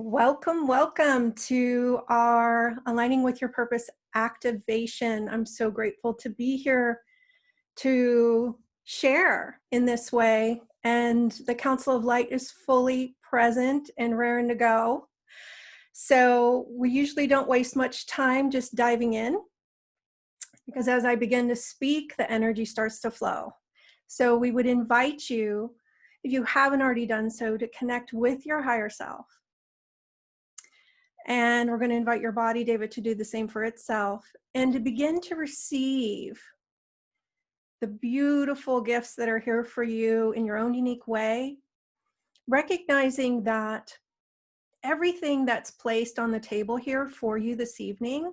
Welcome, welcome to our Aligning with Your Purpose activation. I'm so grateful to be here to share in this way. And the Council of Light is fully present and raring to go. So we usually don't waste much time just diving in, because as I begin to speak, the energy starts to flow. So we would invite you, if you haven't already done so, to connect with your higher self. And we're going to invite your body, David, to do the same for itself and to begin to receive the beautiful gifts that are here for you in your own unique way, recognizing that everything that's placed on the table here for you this evening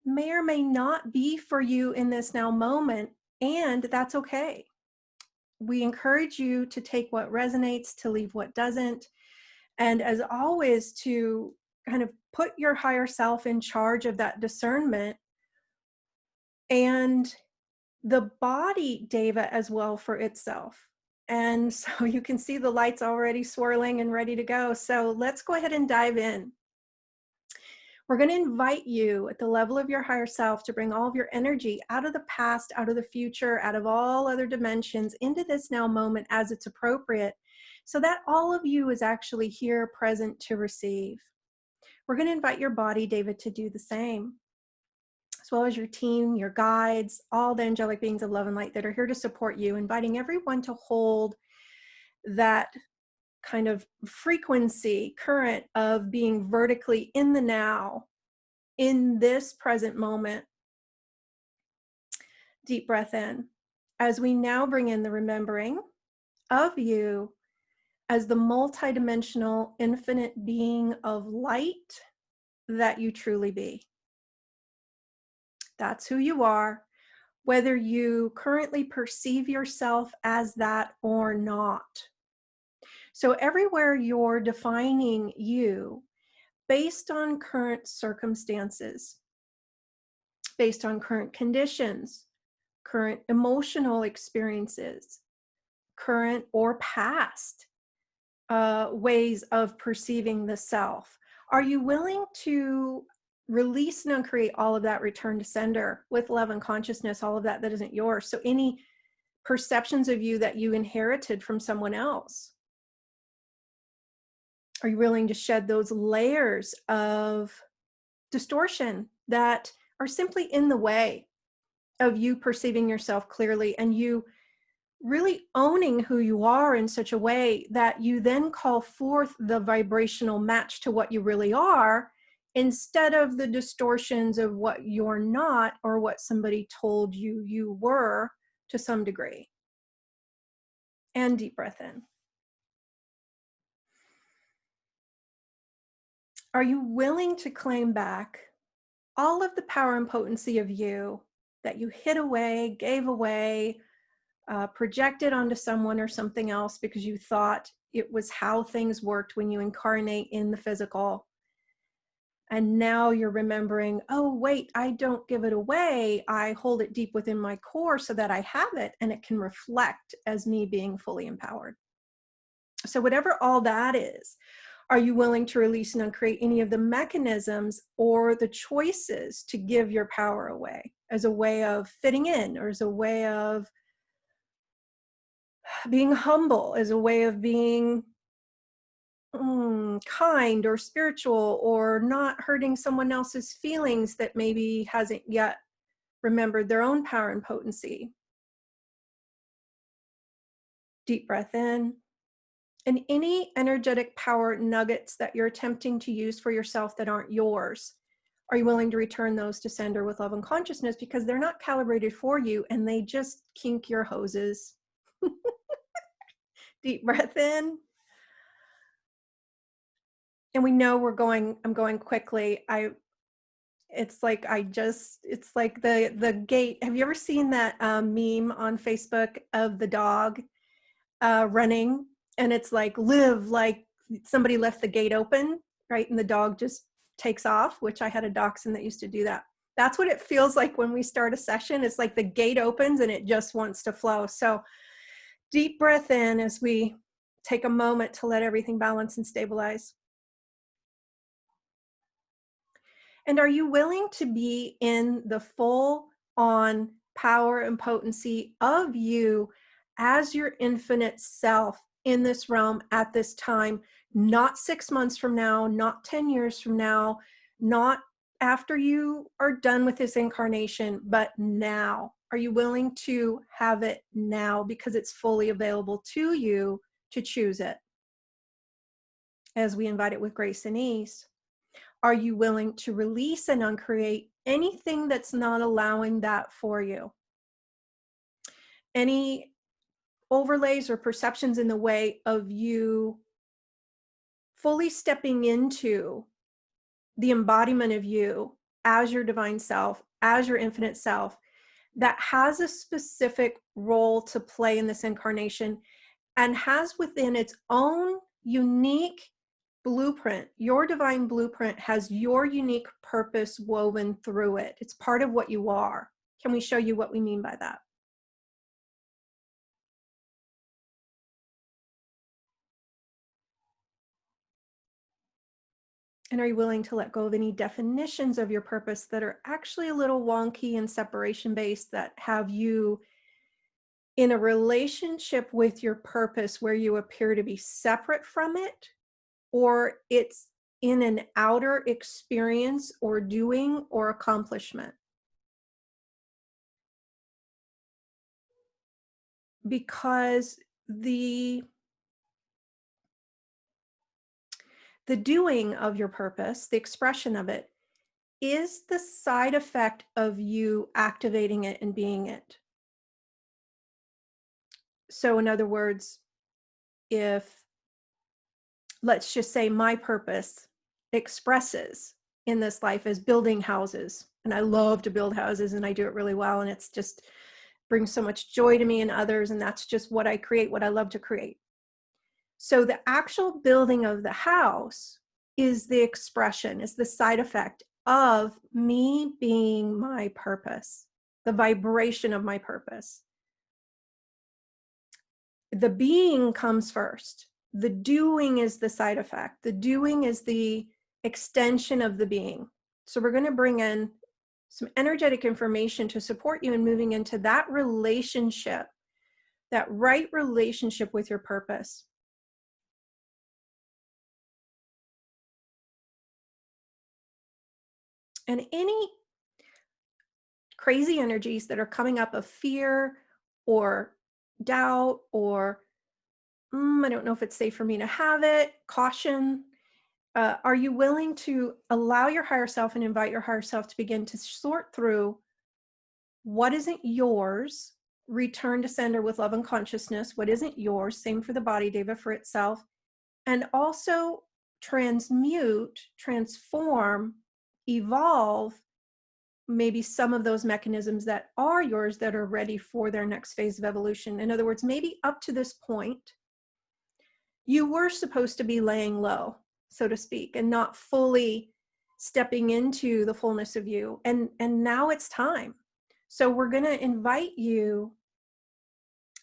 may or may not be for you in this now moment, and that's okay. We encourage you to take what resonates, to leave what doesn't, and as always, to kind of put your higher self in charge of that discernment, and the body, Deva, as well for itself. And so you can see the lights already swirling and ready to go. So let's go ahead and dive in. We're going to invite you at the level of your higher self to bring all of your energy out of the past, out of the future, out of all other dimensions into this now moment as it's appropriate, so that all of you is actually here present to receive. We're going to invite your body, David, to do the same, as well as your team, your guides, all the angelic beings of love and light that are here to support you, inviting everyone to hold that kind of frequency current of being vertically in the now, in this present moment. Deep breath in. As we now bring in the remembering of you as the multidimensional, infinite being of light that you truly be. That's who you are, whether you currently perceive yourself as that or not. So everywhere you're defining you based on current circumstances, based on current conditions, current emotional experiences, current or past ways of perceiving the self. Are you willing to release and uncreate all of that, return to sender with love and consciousness, all of that that isn't yours? So any perceptions of you that you inherited from someone else, are you willing to shed those layers of distortion that are simply in the way of you perceiving yourself clearly, and you really owning who you are in such a way that you then call forth the vibrational match to what you really are, instead of the distortions of what you're not or what somebody told you you were to some degree? And deep breath in. Are you willing to claim back all of the power and potency of you that you hid away, gave away, projected onto someone or something else because you thought it was how things worked when you incarnate in the physical? And now you're remembering, oh, wait, I don't give it away. I hold it deep within my core so that I have it and it can reflect as me being fully empowered. So whatever all that is, are you willing to release and uncreate any of the mechanisms or the choices to give your power away as a way of fitting in, or as a way of being humble, as a way of being kind or spiritual, or not hurting someone else's feelings that maybe hasn't yet remembered their own power and potency? Deep breath in. And any energetic power nuggets that you're attempting to use for yourself that aren't yours, are you willing to return those to sender with love and consciousness, because they're not calibrated for you and they just kink your hoses? Deep breath in. And we know I'm going quickly. It's like the gate. Have you ever seen that meme on Facebook of the dog running? And it's like, live like somebody left the gate open, right? And the dog just takes off, which I had a dachshund that used to do that. That's what it feels like when we start a session. It's like the gate opens and it just wants to flow. So deep breath in as we take a moment to let everything balance and stabilize. And are you willing to be in the full on power and potency of you as your infinite self in this realm at this time, not 6 months from now, not 10 years from now, not after you are done with this incarnation, but now? Are you willing to have it now because it's fully available to you to choose it as we invite it with grace and ease? Are you willing to release and uncreate anything that's not allowing that for you? Any overlays or perceptions in the way of you fully stepping into the embodiment of you as your divine self, as your infinite self, that has a specific role to play in this incarnation and has within its own unique blueprint. Your divine blueprint has your unique purpose woven through it. It's part of what you are. Can we show you what we mean by that? And are you willing to let go of any definitions of your purpose that are actually a little wonky and separation based, that have you in a relationship with your purpose where you appear to be separate from it, or it's in an outer experience or doing or accomplishment? Because the doing of your purpose, the expression of it, is the side effect of you activating it and being it. So in other words, if, let's just say, my purpose expresses in this life as building houses, and I love to build houses and I do it really well, and it's just brings so much joy to me and others, and that's just what I create, what I love to create. So the actual building of the house is the expression, is the side effect of me being my purpose, the vibration of my purpose. The being comes first. The doing is the side effect. The doing is the extension of the being. So we're going to bring in some energetic information to support you in moving into that relationship, that right relationship with your purpose. And any crazy energies that are coming up of fear or doubt or I don't know if it's safe for me to have it, caution, are you willing to allow your higher self and invite your higher self to begin to sort through what isn't yours, return to sender with love and consciousness, what isn't yours, same for the body, Deva, for itself, and also transmute, transform, evolve maybe some of those mechanisms that are yours that are ready for their next phase of evolution. In other words, maybe up to this point, you were supposed to be laying low, so to speak, and not fully stepping into the fullness of you. And now it's time. So we're going to invite you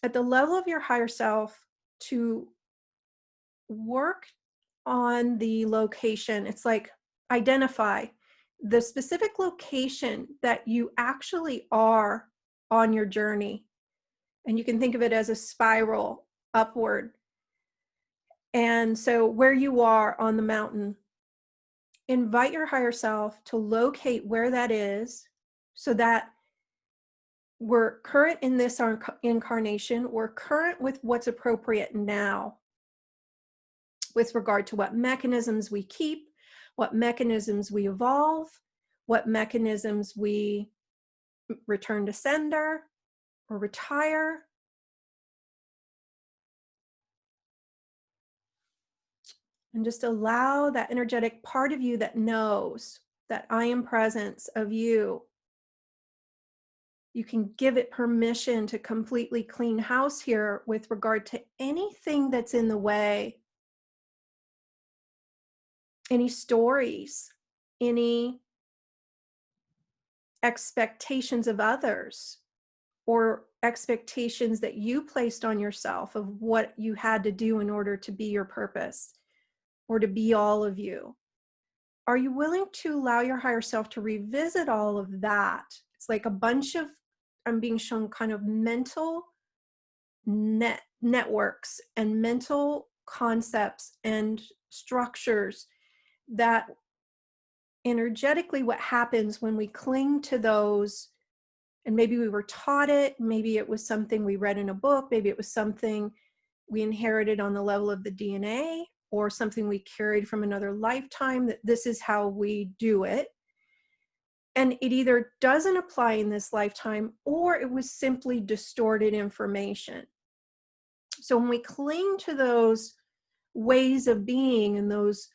at the level of your higher self to work on the location. It's like identify the specific location that you actually are on your journey. And you can think of it as a spiral upward. And so where you are on the mountain, invite your higher self to locate where that is so that we're current in this incarnation, we're current with what's appropriate now with regard to what mechanisms we keep, what mechanisms we evolve, what mechanisms we return to sender or retire. And just allow that energetic part of you that knows that I am presence of you. You can give it permission to completely clean house here with regard to anything that's in the way, any stories, any expectations of others, or expectations that you placed on yourself of what you had to do in order to be your purpose or to be all of you. are you willing to allow your higher self to revisit all of that? It's like a bunch of, I'm being shown kind of mental networks and mental concepts and structures that energetically what happens when we cling to those, and maybe we were taught it, maybe it was something we read in a book, maybe it was something we inherited on the level of the DNA, or something we carried from another lifetime, that this is how we do it. And it either doesn't apply in this lifetime, or it was simply distorted information. So when we cling to those ways of being and those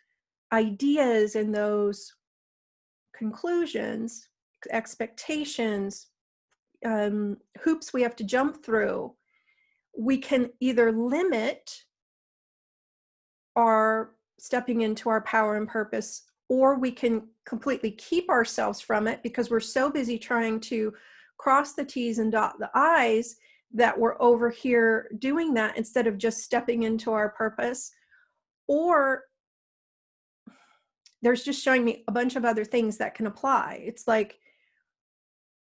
ideas and those conclusions, expectations, hoops we have to jump through, we can either limit our stepping into our power and purpose, or we can completely keep ourselves from it because we're so busy trying to cross the T's and dot the I's that we're over here doing that instead of just stepping into our purpose. Or there's just showing me a bunch of other things that can apply. It's like,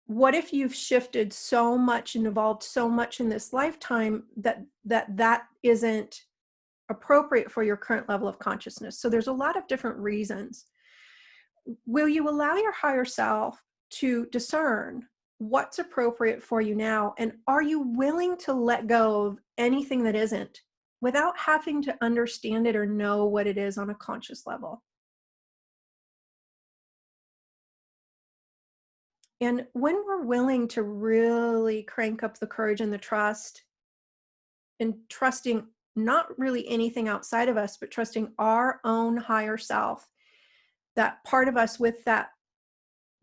what if you've shifted so much and evolved so much in this lifetime that isn't appropriate for your current level of consciousness? So there's a lot of different reasons. Will you allow your higher self to discern what's appropriate for you now? And are you willing to let go of anything that isn't without having to understand it or know what it is on a conscious level? And when we're willing to really crank up the courage and the trust, and trusting not really anything outside of us, but trusting our own higher self, that part of us with that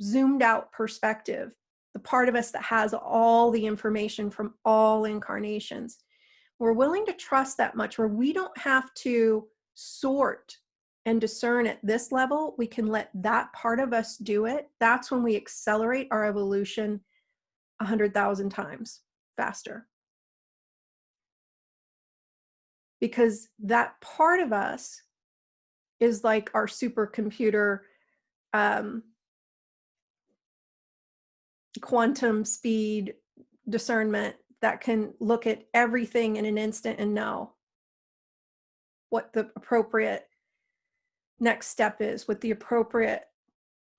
zoomed out perspective, the part of us that has all the information from all incarnations, we're willing to trust that much where we don't have to sort and discern at this level. We can let that part of us do it. That's when we accelerate our evolution 100,000 times faster. Because that part of us is like our supercomputer, quantum speed discernment that can look at everything in an instant and know what the appropriate next step is, what the appropriate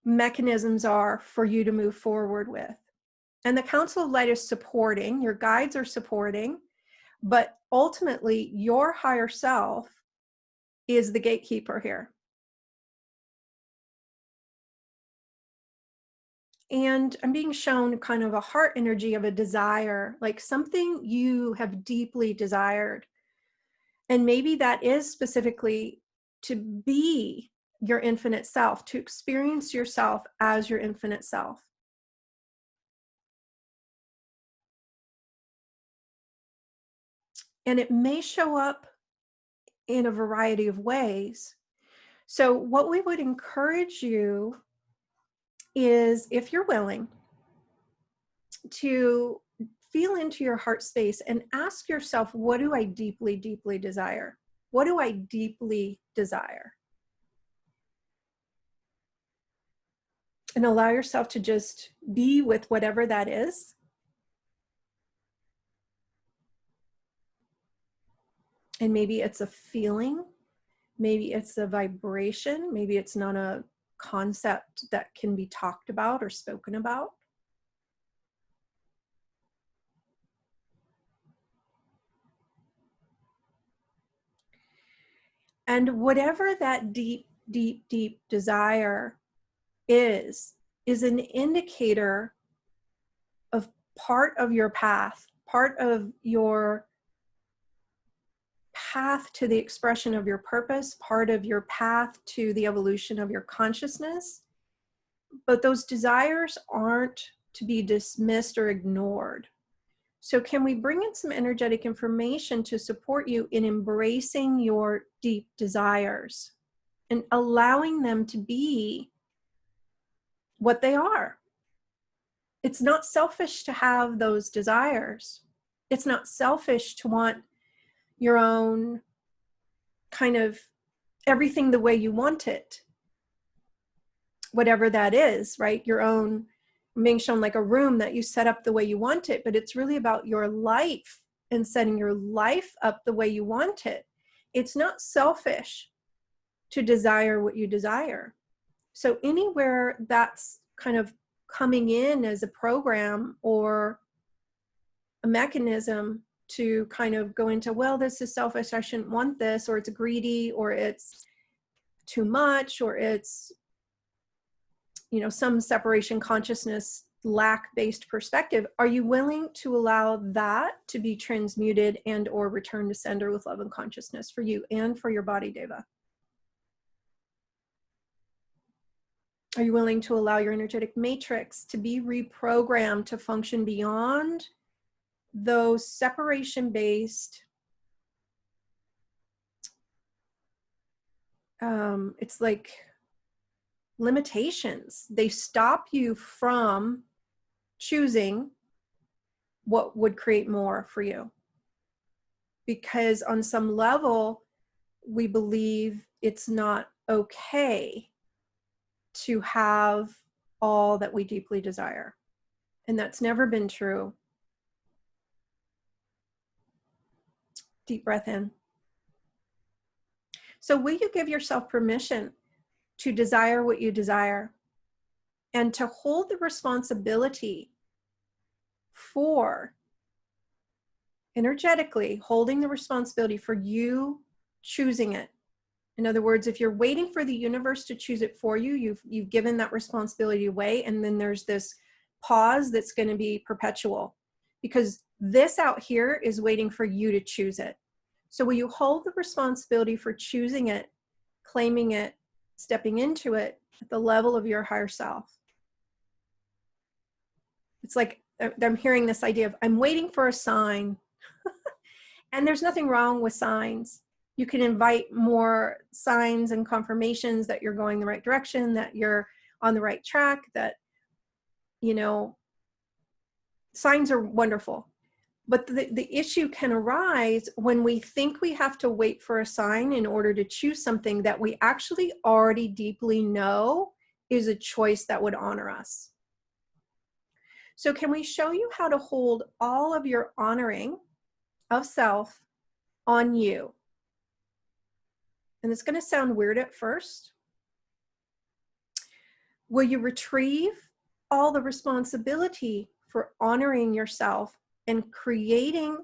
mechanisms are for you to move forward with. And the Council of Light is supporting, your guides are supporting, but ultimately your higher self is the gatekeeper here. And I'm being shown kind of a heart energy of a desire, like something you have deeply desired. And maybe that is specifically to be your infinite self, to experience yourself as your infinite self. And it may show up in a variety of ways. So what we would encourage you is, if you're willing, to feel into your heart space and ask yourself, what do I deeply, deeply desire? What do I deeply desire? And allow yourself to just be with whatever that is. And maybe it's a feeling, maybe it's a vibration, maybe it's not a concept that can be talked about or spoken about. And whatever that deep, deep, deep desire is an indicator of part of your path, part of your path to the expression of your purpose, part of your path to the evolution of your consciousness. But those desires aren't to be dismissed or ignored. So can we bring in some energetic information to support you in embracing your deep desires and allowing them to be what they are? It's not selfish to have those desires. It's not selfish to want your own kind of everything the way you want it. whatever that is, right? Your own, being shown like a room that you set up the way you want it, but it's really about your life and setting your life up the way you want it. It's not selfish to desire what you desire. So anywhere that's kind of coming in as a program or a mechanism to kind of go into, well, this is selfish, I shouldn't want this, or it's greedy, or it's too much, or it's, you know, some separation consciousness lack based perspective, are you willing to allow that to be transmuted and or return to sender with love and consciousness for you and for your body, Deva? Are you willing to allow your energetic matrix to be reprogrammed to function beyond those separation based, it's like limitations? They stop you from choosing what would create more for you, because on some level we believe it's not okay to have all that we deeply desire, and that's never been true. Deep breath in. So will you give yourself permission to desire what you desire and to hold the responsibility for, energetically holding the responsibility for you choosing it? In other words, if you're waiting for the universe to choose it for you, you've given that responsibility away, and then there's this pause that's going to be perpetual, because this out here is waiting for you to choose it. So will you hold the responsibility for choosing it, claiming it, stepping into it at the level of your higher self? It's like I'm hearing this idea of, I'm waiting for a sign. And there's nothing wrong with signs. You can invite more signs and confirmations that you're going the right direction, that you're on the right track, that, you know, signs are wonderful. But the issue can arise when we think we have to wait for a sign in order to choose something that we actually already deeply know is a choice that would honor us. So can we show you how to hold all of your honoring of self on you? And it's going to sound weird at first. Will you retrieve all the responsibility for honoring yourself and creating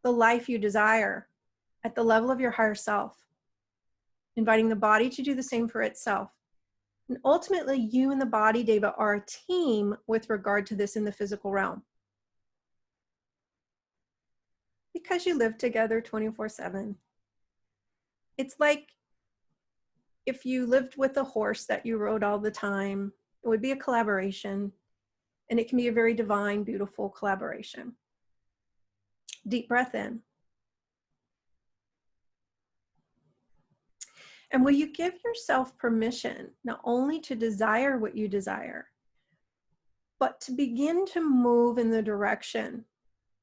the life you desire at the level of your higher self, inviting the body to do the same for itself? And ultimately, you and the body, Deva, are a team with regard to this in the physical realm, because you live together 24/7. It's like if you lived with a horse that you rode all the time, it would be a collaboration, and it can be a very divine, beautiful collaboration. Deep breath in. And will you give yourself permission not only to desire what you desire, but to begin to move in the direction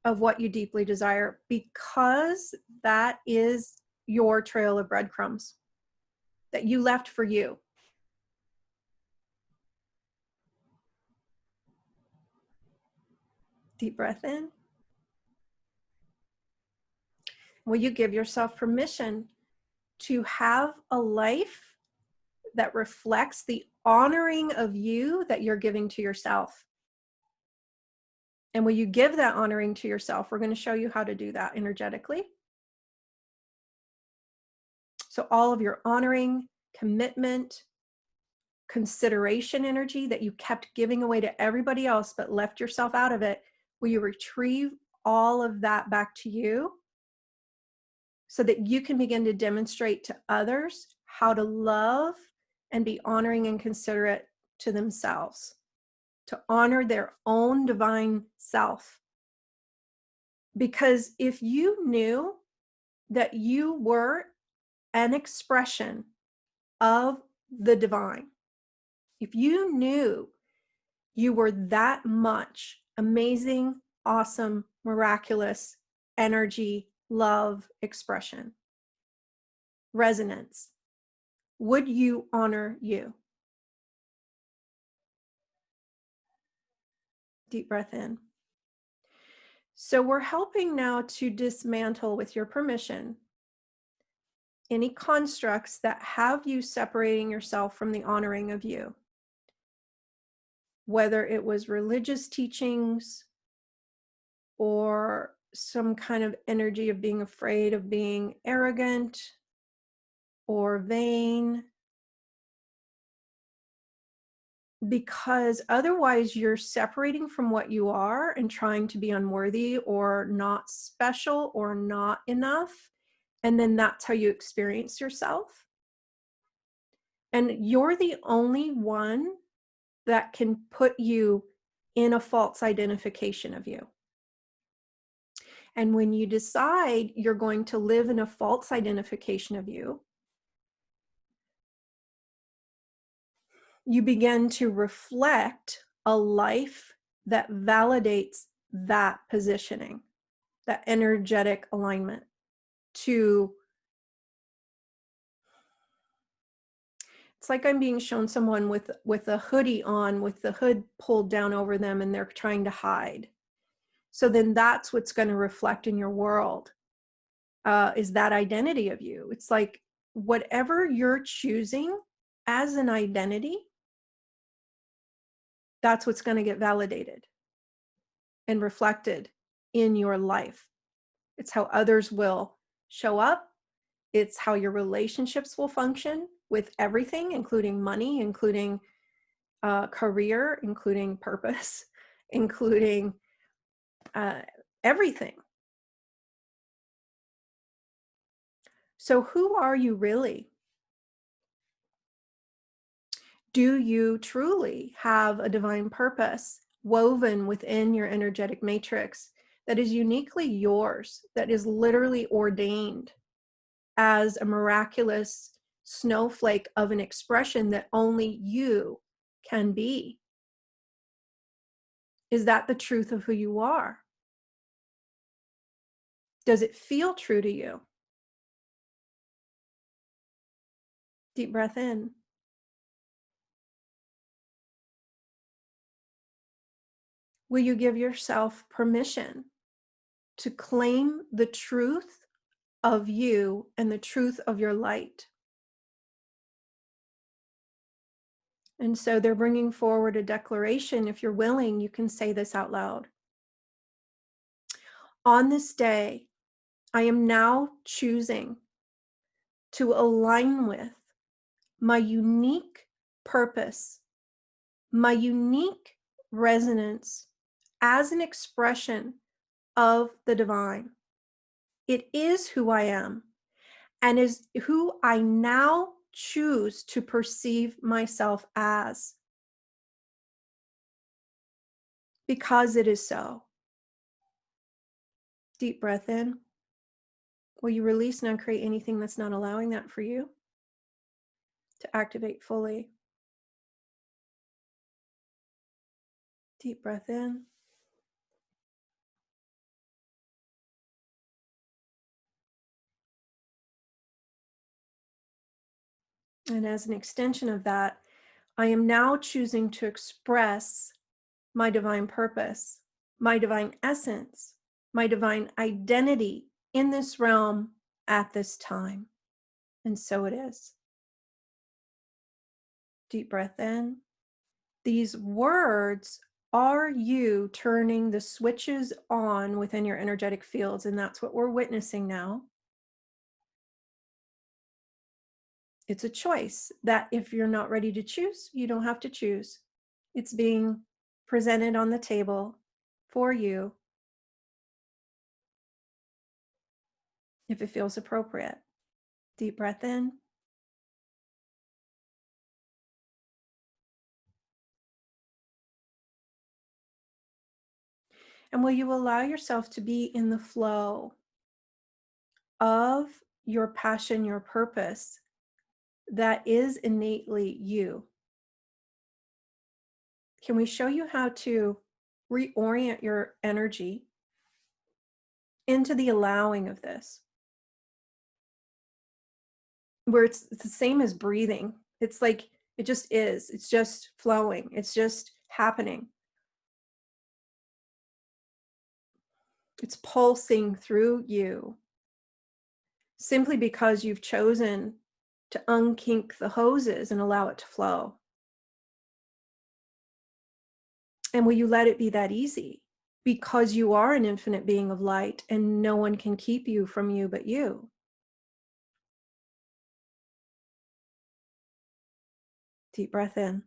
of what you deeply desire, because that is your trail of breadcrumbs that you left for you. Deep breath in. Will you give yourself permission to have a life that reflects the honoring of you that you're giving to yourself? And will you give that honoring to yourself? We're going to show you how to do that energetically. So all of your honoring, commitment, consideration energy that you kept giving away to everybody else but left yourself out of it, will you retrieve all of that back to you so that you can begin to demonstrate to others how to love and be honoring and considerate to themselves, to honor their own divine self? Because if you knew that you were an expression of the divine, if you knew you were that much amazing, awesome, miraculous energy, love, expression, resonance, would you honor you? Deep breath in. So we're helping now to dismantle, with your permission, any constructs that have you separating yourself from the honoring of you. Whether it was religious teachings or some kind of energy of being afraid of being arrogant or vain, because otherwise you're separating from what you are and trying to be unworthy or not special or not enough. And then that's how you experience yourself. And you're the only one that can put you in a false identification of you. And when you decide you're going to live in a false identification of you, you begin to reflect a life that validates that positioning, that energetic alignment to, it's like I'm being shown someone with a hoodie on, with the hood pulled down over them, and they're trying to hide. So then that's what's going to reflect in your world, is that identity of you. It's like whatever you're choosing as an identity, that's what's going to get validated and reflected in your life. It's how others will show up. It's how your relationships will function with everything, including money, including career, including purpose, including everything. So who are you really? Do you truly have a divine purpose woven within your energetic matrix that is uniquely yours, that is literally ordained as a miraculous snowflake of an expression that only you can be? Is that the truth of who you are? Does it feel true to you? Deep breath in. Will you give yourself permission to claim the truth of you and the truth of your light? And so they're bringing forward a declaration. If you're willing, you can say this out loud. On this day, I am now choosing to align with my unique purpose, my unique resonance as an expression of the divine. It is who I am and is who I now choose to perceive myself as, because it is so. Deep breath in. Will you release and uncreate anything that's not allowing that for you to activate fully? Deep breath in. And as an extension of that, I am now choosing to express my divine purpose, my divine essence, my divine identity in this realm at this time. And so it is. Deep breath in. These words are you turning the switches on within your energetic fields, and that's what we're witnessing now. It's a choice that if you're not ready to choose, you don't have to choose. It's being presented on the table for you if it feels appropriate. Deep breath in. And will you allow yourself to be in the flow of your passion, your purpose that is innately you? Can we show you how to reorient your energy into the allowing of this? Where it's the same as breathing. It's like, it just is. It's just flowing. It's just happening. It's pulsing through you simply because you've chosen to unkink the hoses and allow it to flow. And will you let it be that easy? Because you are an infinite being of light and no one can keep you from you but you. Deep breath in.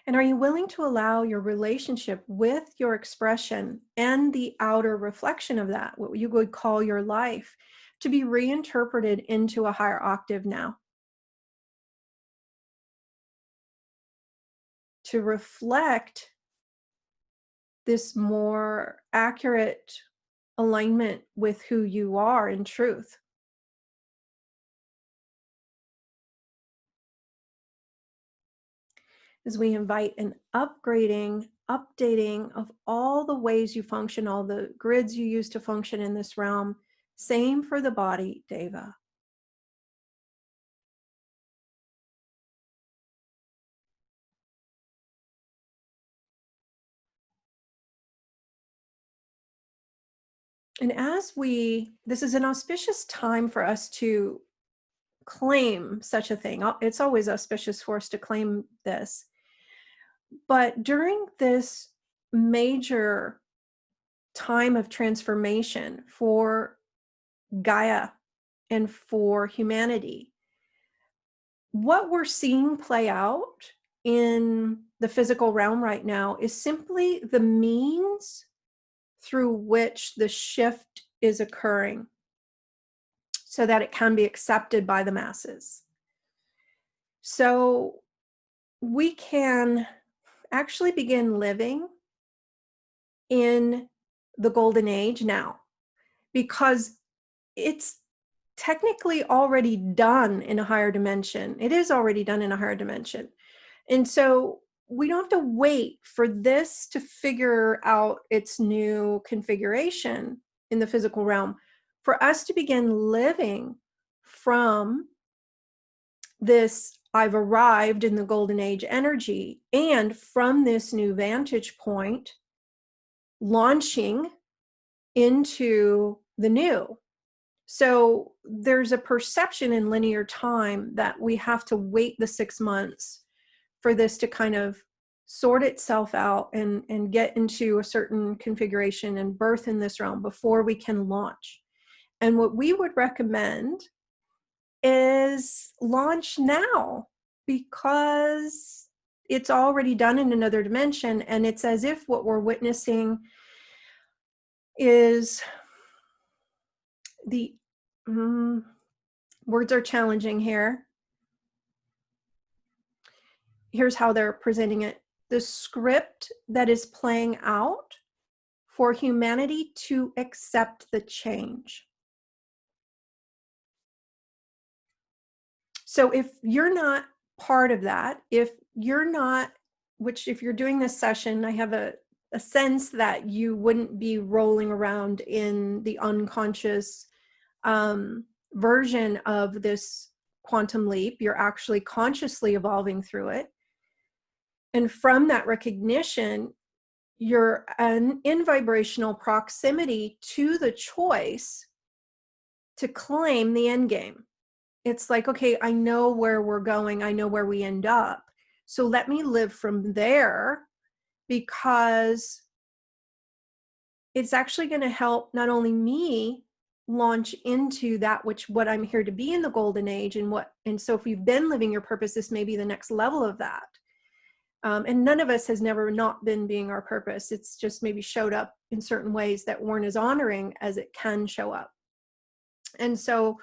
And are you willing to allow your relationship with your expression and the outer reflection of that, what you would call your life, to be reinterpreted into a higher octave now? To reflect this more accurate alignment with who you are in truth. As we invite an upgrading, updating of all the ways you function, all the grids you use to function in this realm. Same for the body, Deva. And this is an auspicious time for us to claim such a thing. It's always auspicious for us to claim this. But during this major time of transformation for Gaia and for humanity, what we're seeing play out in the physical realm right now is simply the means through which the shift is occurring so that it can be accepted by the masses. So we can actually begin living in the golden age now, because it's technically already done in a higher dimension. It is already done in a higher dimension. And so we don't have to wait for this to figure out its new configuration in the physical realm for us to begin living from this I've arrived in the golden age energy, and from this new vantage point, launching into the new. So there's a perception in linear time that we have to wait the 6 months for this to kind of sort itself out and get into a certain configuration and birth in this realm before we can launch. And what we would recommend is launch now, because it's already done in another dimension, and it's as if what we're witnessing is the words are challenging here. Here's how they're presenting it: the script that is playing out for humanity to accept the change. So if you're not part of that, if you're not, which if you're doing this session, I have a sense that you wouldn't be rolling around in the unconscious version of this quantum leap. You're actually consciously evolving through it. And from that recognition, you're in vibrational proximity to the choice to claim the end game. It's like, okay, I know where we're going. I know where we end up. So let me live from there, because it's actually going to help not only me launch into that what I'm here to be in the golden age, and so if you've been living your purpose, this may be the next level of that. And none of us has never not been being our purpose. It's just maybe showed up in certain ways that weren't as honoring as it can show up. And so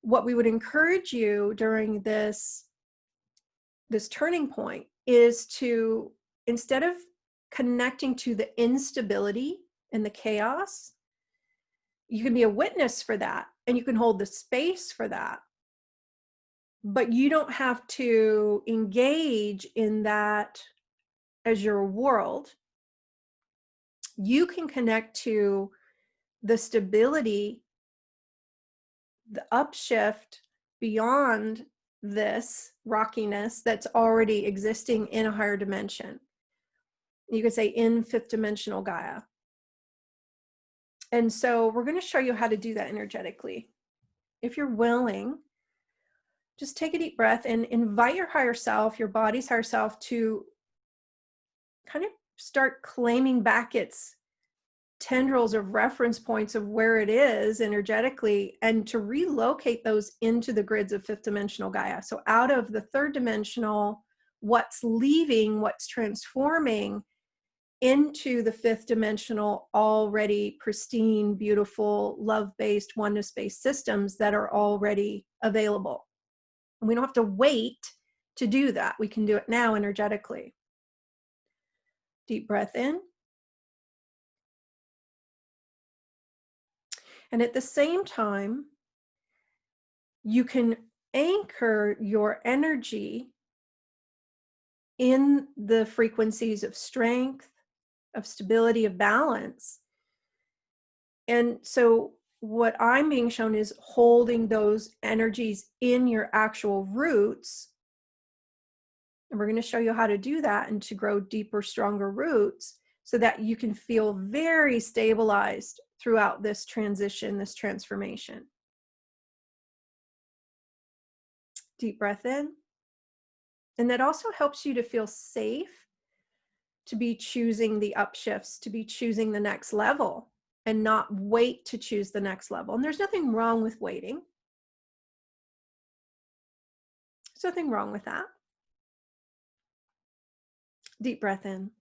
what we would encourage you during this turning point is to, instead of connecting to the instability and the chaos, you can be a witness for that and you can hold the space for that. But you don't have to engage in that as your world. You can connect to the stability, the upshift beyond this rockiness that's already existing in a higher dimension. You could say in fifth dimensional Gaia. And so we're going to show you how to do that energetically. If you're willing, just take a deep breath and invite your higher self, your body's higher self, to kind of start claiming back its tendrils of reference points of where it is energetically, and to relocate those into the grids of fifth dimensional Gaia. So out of the third dimensional, what's leaving, what's transforming into the fifth dimensional, already pristine, beautiful, love-based, oneness-based systems that are already available. And we don't have to wait to do that. We can do it now energetically. Deep breath in. And at the same time, you can anchor your energy in the frequencies of strength, of stability, of balance. And so what I'm being shown is holding those energies in your actual roots. And we're going to show you how to do that and to grow deeper, stronger roots so that you can feel very stabilized throughout this transition, this transformation. Deep breath in. And that also helps you to feel safe, to be choosing the upshifts, to be choosing the next level, and not wait to choose the next level. And there's nothing wrong with waiting. There's nothing wrong with that. Deep breath in.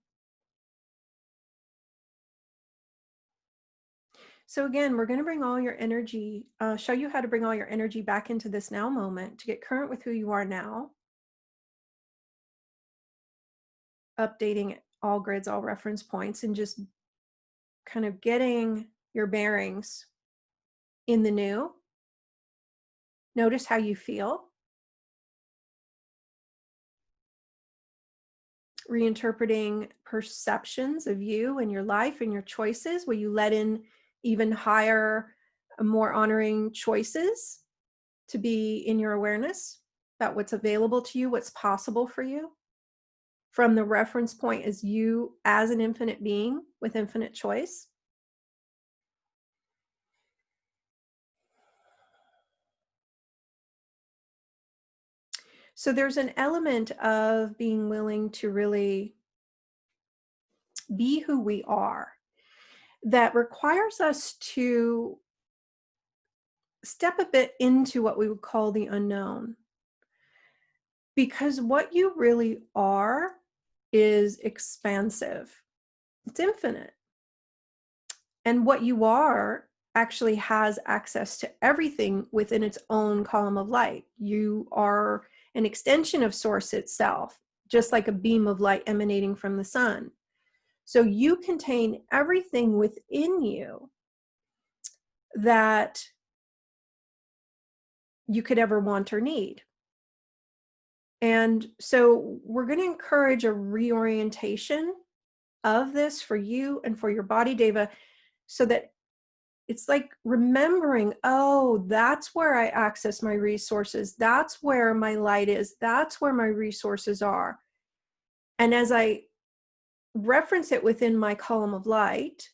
So again, we're going to bring all your energy, show you how to bring all your energy back into this now moment to get current with who you are now. Updating all grids, all reference points, and just kind of getting your bearings in the new. Notice how you feel. Reinterpreting perceptions of you and your life and your choices. Will you let in even higher, more honoring choices to be in your awareness about what's available to you, what's possible for you, from the reference point as you as an infinite being with infinite choice? So there's an element of being willing to really be who we are that requires us to step a bit into what we would call the unknown. Because what you really are is expansive. It's infinite. And what you are actually has access to everything within its own column of light. You are an extension of Source itself, just like a beam of light emanating from the sun. So you contain everything within you that you could ever want or need. And so we're going to encourage a reorientation of this for you and for your body, Deva, so that it's like remembering, oh, that's where I access my resources. That's where my light is. That's where my resources are. And as I reference it within my column of light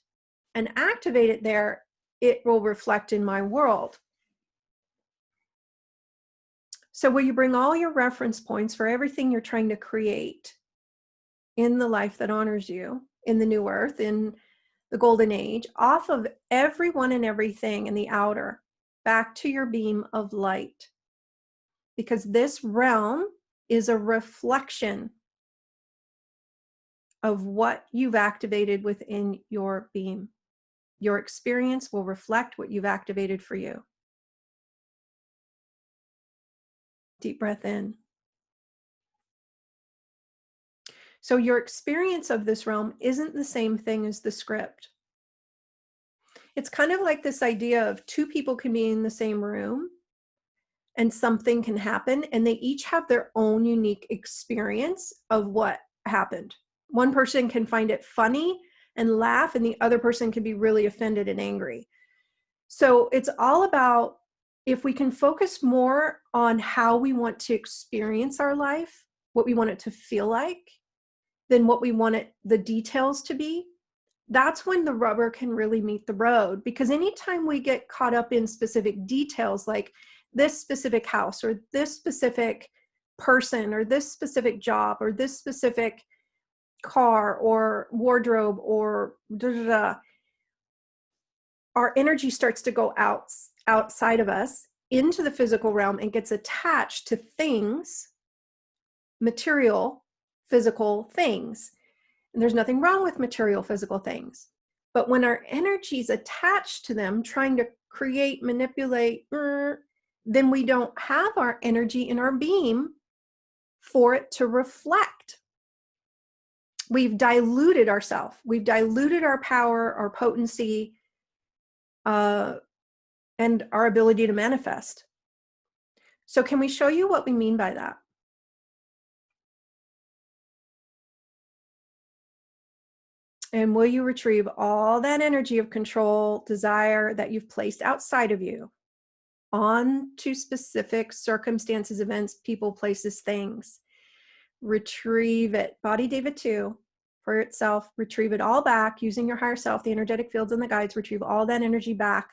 and activate it there, it will reflect in my world. So will you bring all your reference points for everything you're trying to create in the life that honors you, in the new earth, in the golden age, off of everyone and everything in the outer, back to your beam of light? Because this realm is a reflection of what you've activated within your beam. Your experience will reflect what you've activated for you. Deep breath in. So your experience of this realm isn't the same thing as the script. It's kind of like this idea of two people can be in the same room and something can happen, and they each have their own unique experience of what happened. One person can find it funny and laugh, and the other person can be really offended and angry. So it's all about, if we can focus more on how we want to experience our life, what we want it to feel like, than what we want the details to be, that's when the rubber can really meet the road. Because anytime we get caught up in specific details, like this specific house or this specific person or this specific job or this specific car or wardrobe or da, da, da, our energy starts to go outside of us into the physical realm and gets attached to things, material, physical things. And there's nothing wrong with material, physical things. But when our energy is attached to them, trying to create, manipulate, then we don't have our energy in our beam for it to reflect. We've diluted ourselves. We've diluted our power, our potency, and our ability to manifest. So can we show you what we mean by that? And will you retrieve all that energy of control, desire that you've placed outside of you onto specific circumstances, events, people, places, things? Retrieve it. Body David 2 for itself. Retrieve it all back using your higher self, the energetic fields and the guides. Retrieve all that energy back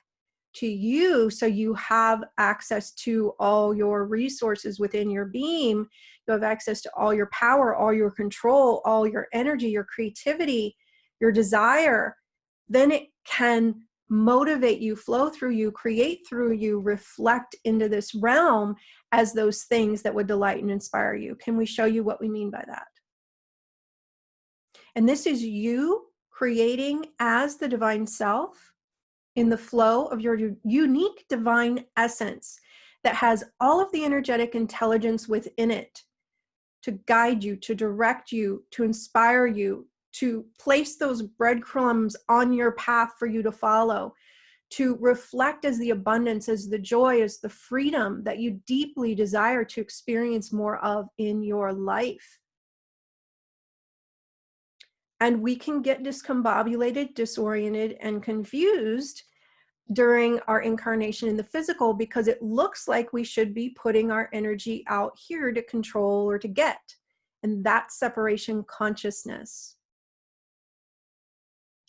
to you so you have access to all your resources within your beam. You have access to all your power, all your control, all your energy, your creativity, your desire. Then it can motivate you, flow through you, create through you, reflect into this realm as those things that would delight and inspire you. Can we show you what we mean by that? And this is you creating as the divine self in the flow of your unique divine essence that has all of the energetic intelligence within it to guide you, to direct you, to inspire you, to place those breadcrumbs on your path for you to follow, to reflect as the abundance, as the joy, as the freedom that you deeply desire to experience more of in your life. And we can get discombobulated, disoriented, and confused during our incarnation in the physical because it looks like we should be putting our energy out here to control or to get. And that's separation consciousness.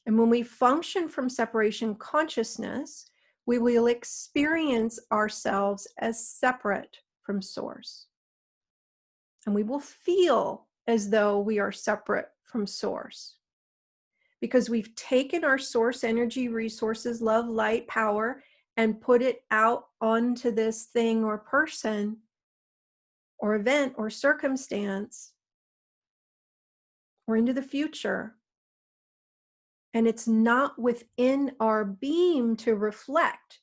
And when we function from separation consciousness, we will experience ourselves as separate from source. And we will feel as though we are separate from source. Because we've taken our source energy, resources, love, light, power, and put it out onto this thing or person or event or circumstance or into the future. And it's not within our beam to reflect.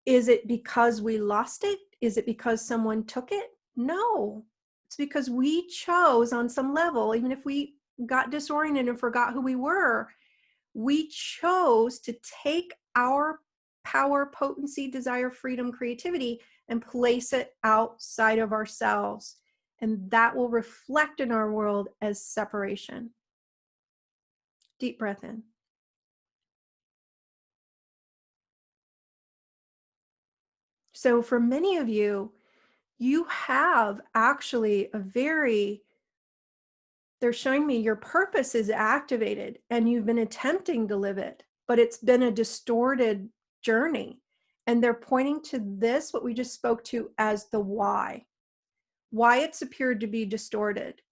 Is it because we lost it? Is it because someone took it? No, it's because we chose on some level, even if we got disoriented and forgot who we were, we chose to take our power, potency, desire, freedom, creativity, and place it outside of ourselves. And that will reflect in our world as separation. Deep breath in. So for many of you, you have actually they're showing me your purpose is activated and you've been attempting to live it, but it's been a distorted journey. And they're pointing to this, what we just spoke to, as the why it's appeared to be distorted.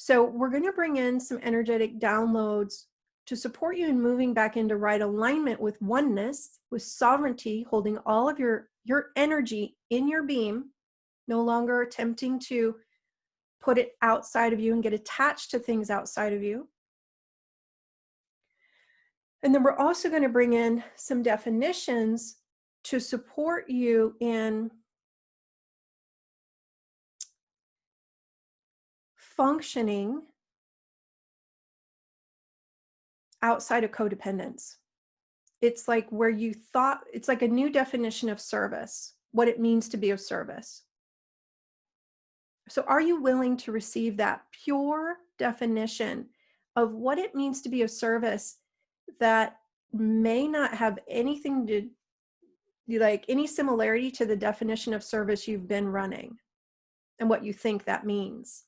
So we're going to bring in some energetic downloads to support you in moving back into right alignment with oneness, with sovereignty, holding all of your energy in your beam, no longer attempting to put it outside of you and get attached to things outside of you. And then we're also going to bring in some definitions to support you in functioning outside of codependence. It's like where you thought, it's like a new definition of service, what it means to be of service. So are you willing to receive that pure definition of what it means to be of service that may not have anything to like any similarity to the definition of service you've been running and what you think that means?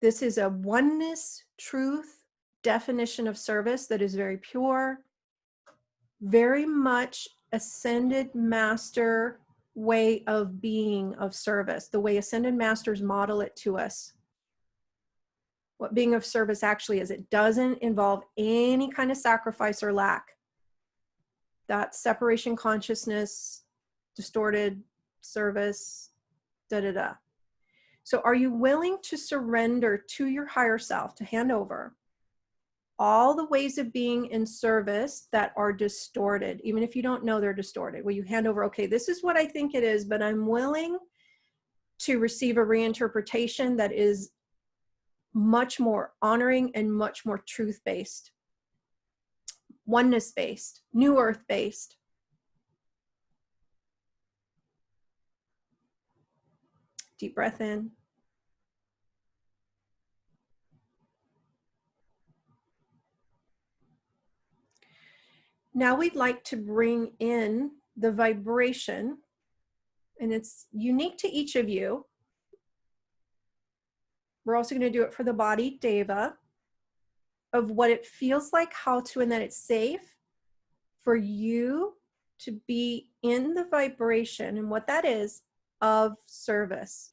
This is a oneness truth definition of service that is very pure, very much ascended master way of being of service, the way ascended masters model it to us. What being of service actually is. It doesn't involve any kind of sacrifice or lack. That separation consciousness, distorted service, da da da. So are you willing to surrender to your higher self, to hand over all the ways of being in service that are distorted, even if you don't know they're distorted? Will you hand over, okay, this is what I think it is, but I'm willing to receive a reinterpretation that is much more honoring and much more truth-based, oneness-based, new earth-based. Deep breath in. Now we'd like to bring in the vibration, and it's unique to each of you. We're also going to do it for the body, Deva, of what it feels like, how to, and that it's safe for you to be in the vibration, and what that is, of service.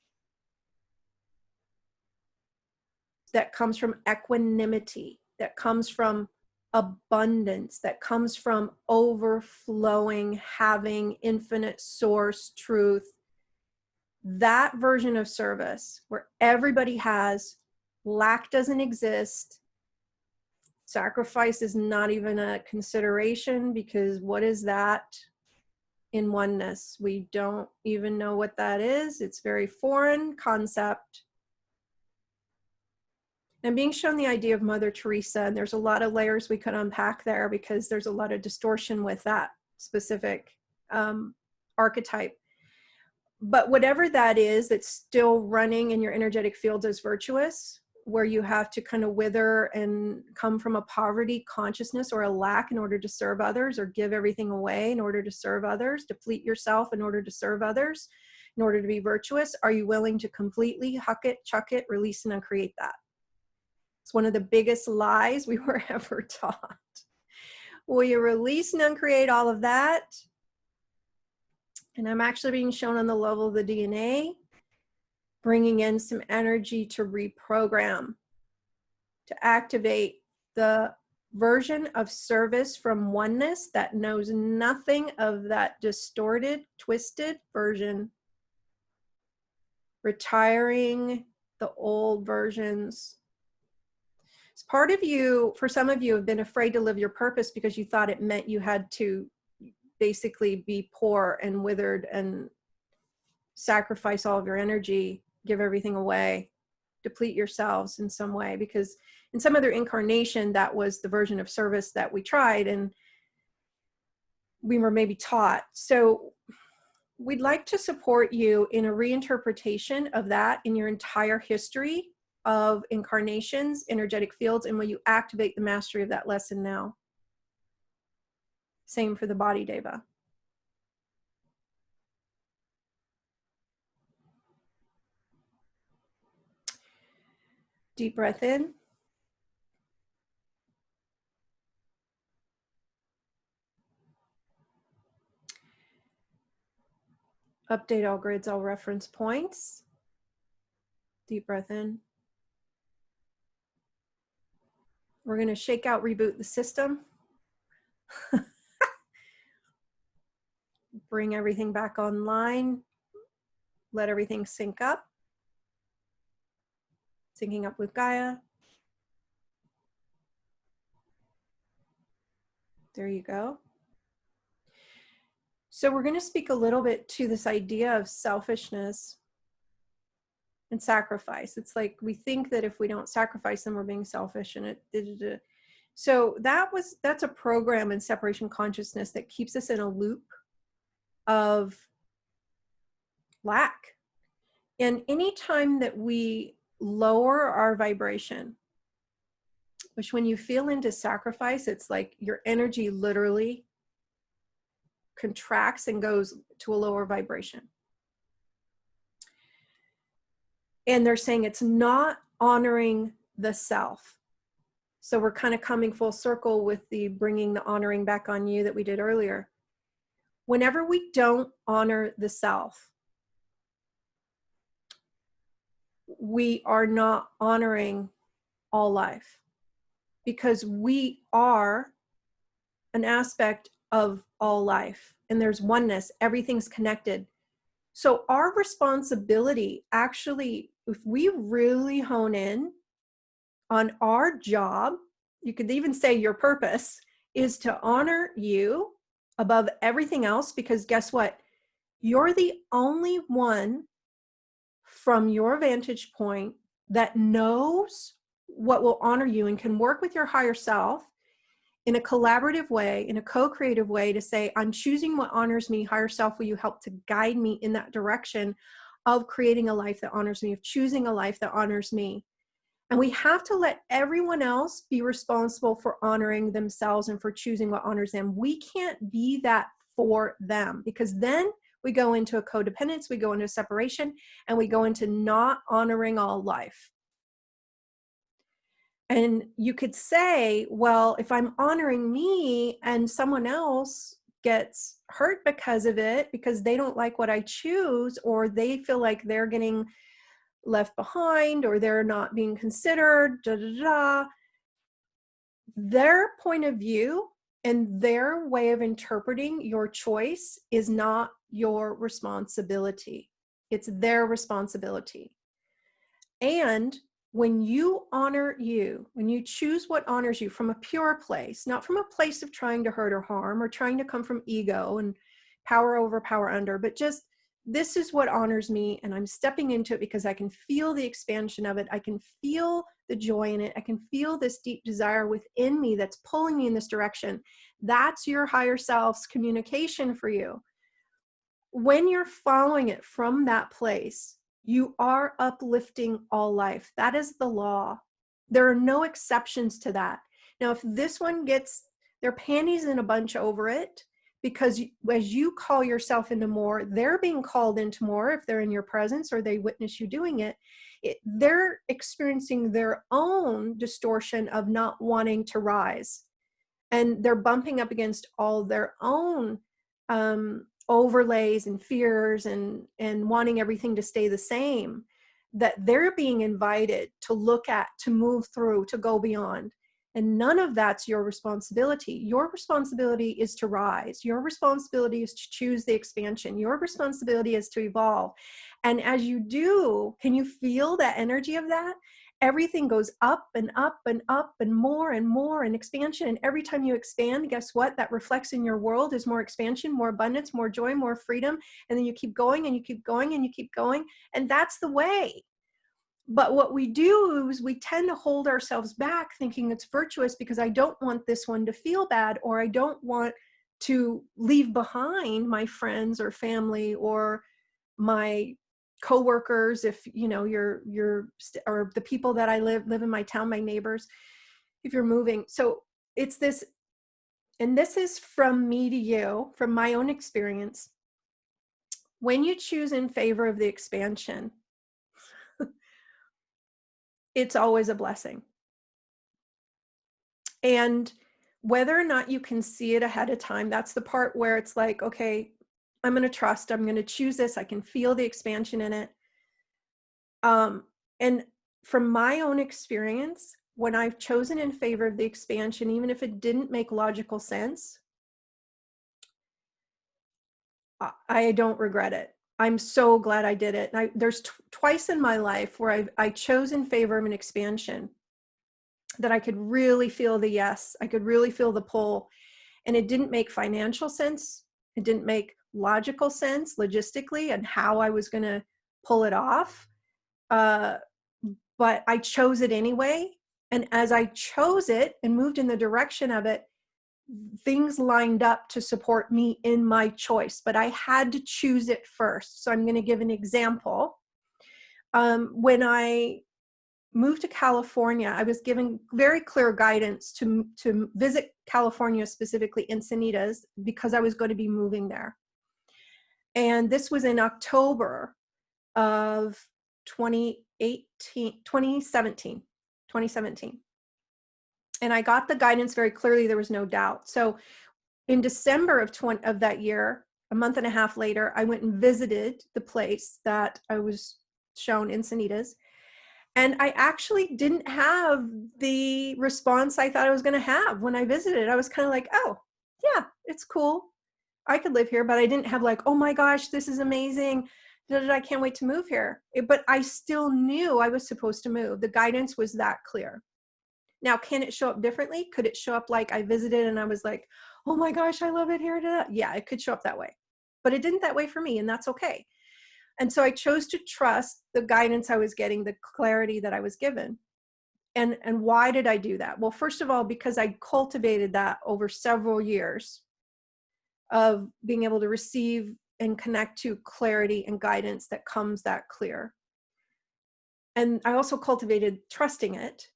That comes from equanimity, that comes from abundance, that comes from overflowing, having infinite source truth. That version of service where everybody has, lack doesn't exist, sacrifice is not even a consideration, because what is that in oneness? We don't even know what that is. It's very foreign concept. I'm being shown the idea of Mother Teresa, and there's a lot of layers we could unpack there, because there's a lot of distortion with that specific archetype. But whatever that is, that's still running in your energetic fields as virtuous, where you have to kind of wither and come from a poverty consciousness or a lack in order to serve others, or give everything away in order to serve others, deplete yourself in order to serve others, in order to be virtuous. Are you willing to completely huck it, chuck it, release, and uncreate that? It's one of the biggest lies we were ever taught. Will you release and uncreate all of that? And I'm actually being shown on the level of the DNA, bringing in some energy to reprogram, to activate the version of service from oneness that knows nothing of that distorted, twisted version, retiring the old versions. It's part of you, for some of you, have been afraid to live your purpose because you thought it meant you had to basically be poor and withered and sacrifice all of your energy, give everything away, deplete yourselves in some way, because in some other incarnation, that was the version of service that we tried and we were maybe taught. So we'd like to support you in a reinterpretation of that in your entire history of incarnations, energetic fields, and will you activate the mastery of that lesson now? Same for the body, Deva. Deep breath in. Update all grids, all reference points. Deep breath in. We're going to shake out, reboot the system. Bring everything back online. Let everything sync up. Syncing up with Gaia. There you go. So we're going to speak a little bit to this idea of selfishness and sacrifice. It's like we think that if we don't sacrifice them, we're being selfish, and so that's a program in separation consciousness that keeps us in a loop of lack. And anytime that we lower our vibration, which when you feel into sacrifice, it's like your energy literally contracts and goes to a lower vibration. And they're saying it's not honoring the self. So we're kind of coming full circle with the bringing the honoring back on you that we did earlier. Whenever we don't honor the self, we are not honoring all life, because we are an aspect of all life, and there's oneness, everything's connected. So our responsibility, actually, if we really hone in on our job, you could even say your purpose is to honor you above everything else, because guess what? You're the only one from your vantage point that knows what will honor you and can work with your higher self in a collaborative way, in a co-creative way, to say, I'm choosing what honors me. Higher self, will you help to guide me in that direction of creating a life that honors me, of choosing a life that honors me? And we have to let everyone else be responsible for honoring themselves and for choosing what honors them. We can't be that for them, because then we go into a codependence, we go into separation, and we go into not honoring all life. And you could say, well, if I'm honoring me and someone else gets hurt because of it, because they don't like what I choose, or they feel like they're getting left behind, or they're not being considered, their point of view and their way of interpreting your choice is not your responsibility. It's their responsibility. And when you honor you, when you choose what honors you from a pure place, not from a place of trying to hurt or harm or trying to come from ego and power over, power under, but just, this is what honors me, and I'm stepping into it because I can feel the expansion of it. I can feel the joy in it. I can feel this deep desire within me that's pulling me in this direction. That's your higher self's communication for you. When you're following it from that place, you are uplifting all life. That is the law. There are no exceptions to that. Now, if this one gets their panties in a bunch over it, because as you call yourself into more, they're being called into more if they're in your presence or they witness you doing it, they're experiencing their own distortion of not wanting to rise. And they're bumping up against all their own overlays and fears and wanting everything to stay the same, that they're being invited to look at, to move through, to go beyond. And none of that's your responsibility. Your responsibility is to rise. Your responsibility is to choose the expansion. Your responsibility is to evolve. And as you do, can you feel that energy of that? Everything goes up and up and up and more and expansion. And every time you expand, guess what? That reflects in your world is more expansion, more abundance, more joy, more freedom. And then you keep going and you keep going and you keep going. And that's the way. But what we do is we tend to hold ourselves back thinking it's virtuous because I don't want this one to feel bad, or I don't want to leave behind my friends or family or my coworkers, if you know or the people that I live in my town, my neighbors, if you're moving. So it's this, and this is from me to you, from my own experience. When you choose in favor of the expansion, it's always a blessing. And whether or not you can see it ahead of time, that's the part where it's like, okay, I'm going to trust, I'm going to choose this. I can feel the expansion in it. And from my own experience, when I've chosen in favor of the expansion, even if it didn't make logical sense, I don't regret it. I'm so glad I did it. And there's twice in my life where I chose in favor of an expansion that I could really feel the yes, I could really feel the pull. And it didn't make financial sense. It didn't make logical sense logistically and how I was going to pull it off. But I chose it anyway. And as I chose it and moved in the direction of it, things lined up to support me in my choice, but I had to choose it first. So I'm going to give an example. When I moved to California, I was given very clear guidance to visit California, specifically Encinitas, because I was going to be moving there. And this was in October of 2017. 2017. And I got the guidance very clearly. There was no doubt. So in December of that year, a month and a half later, I went and visited the place that I was shown Encinitas. And I actually didn't have the response I thought I was going to have when I visited. I was kind of like, oh, yeah, it's cool. I could live here, but I didn't have like, oh my gosh, this is amazing. I can't wait to move here. But I still knew I was supposed to move. The guidance was that clear. Now, can it show up differently? Could it show up like I visited and I was like, oh my gosh, I love it here. Yeah, it could show up that way. But it didn't that way for me, and that's okay. And so I chose to trust the guidance I was getting, the clarity that I was given. And why did I do that? Well, first of all, because I cultivated that over several years of being able to receive and connect to clarity and guidance that comes that clear. And I also cultivated trusting it.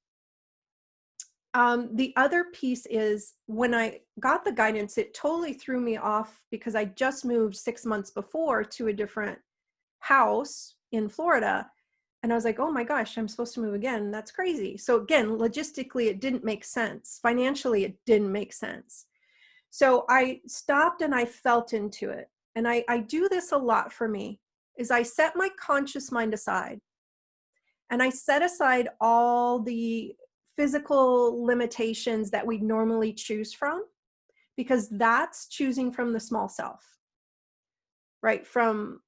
The other piece is when I got the guidance, it totally threw me off because I just moved 6 months before to a different house in Florida. And I was like, oh my gosh, I'm supposed to move again. That's crazy. So again, logistically, it didn't make sense. Financially, it didn't make sense. So I stopped and I felt into it. And I do this a lot for me, is I set my conscious mind aside. And I set aside all the physical limitations that we normally choose from, because that's choosing from the small self, right? From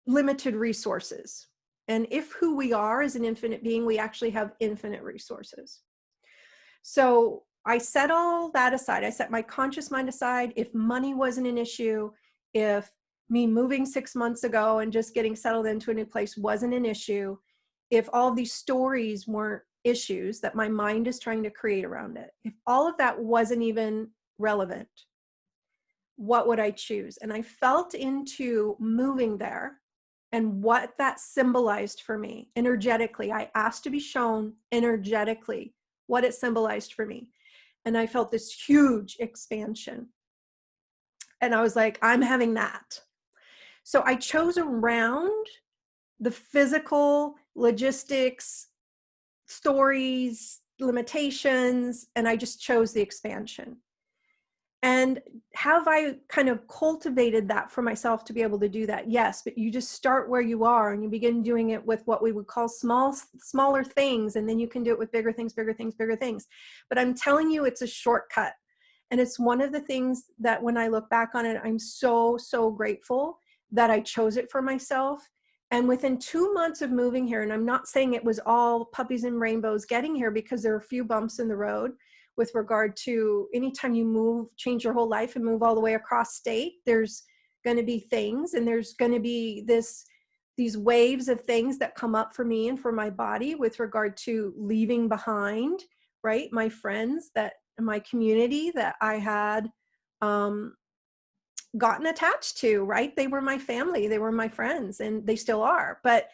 limited resources. And if who we are is an infinite being, we actually have infinite resources. So I set all that aside. I set my conscious mind aside. If money wasn't an issue, if me moving 6 months ago and just getting settled into a new place wasn't an issue, if all of these stories weren't issues that my mind is trying to create around it, if all of that wasn't even relevant, what would I choose? And I felt into moving there and what that symbolized for me energetically. I asked to be shown energetically what it symbolized for me. And I felt this huge expansion. And I was like, I'm having that. So I chose around the physical logistics, stories, limitations, and I just chose the expansion. And have I kind of cultivated that for myself to be able to do that? Yes, but you just start where you are and you begin doing it with what we would call smaller things, and then you can do it with bigger things, bigger things, bigger things. But I'm telling you, it's a shortcut. And it's one of the things that when I look back on it, I'm so, so grateful that I chose it for myself. And within 2 months of moving here, and I'm not saying it was all puppies and rainbows getting here, because there are a few bumps in the road with regard to anytime you move, change your whole life and move all the way across state, there's going to be things, and there's going to be these waves of things that come up for me and for my body with regard to leaving behind, right? My friends, that my community that I had gotten attached to, right? They were my family, they were my friends, and they still are. But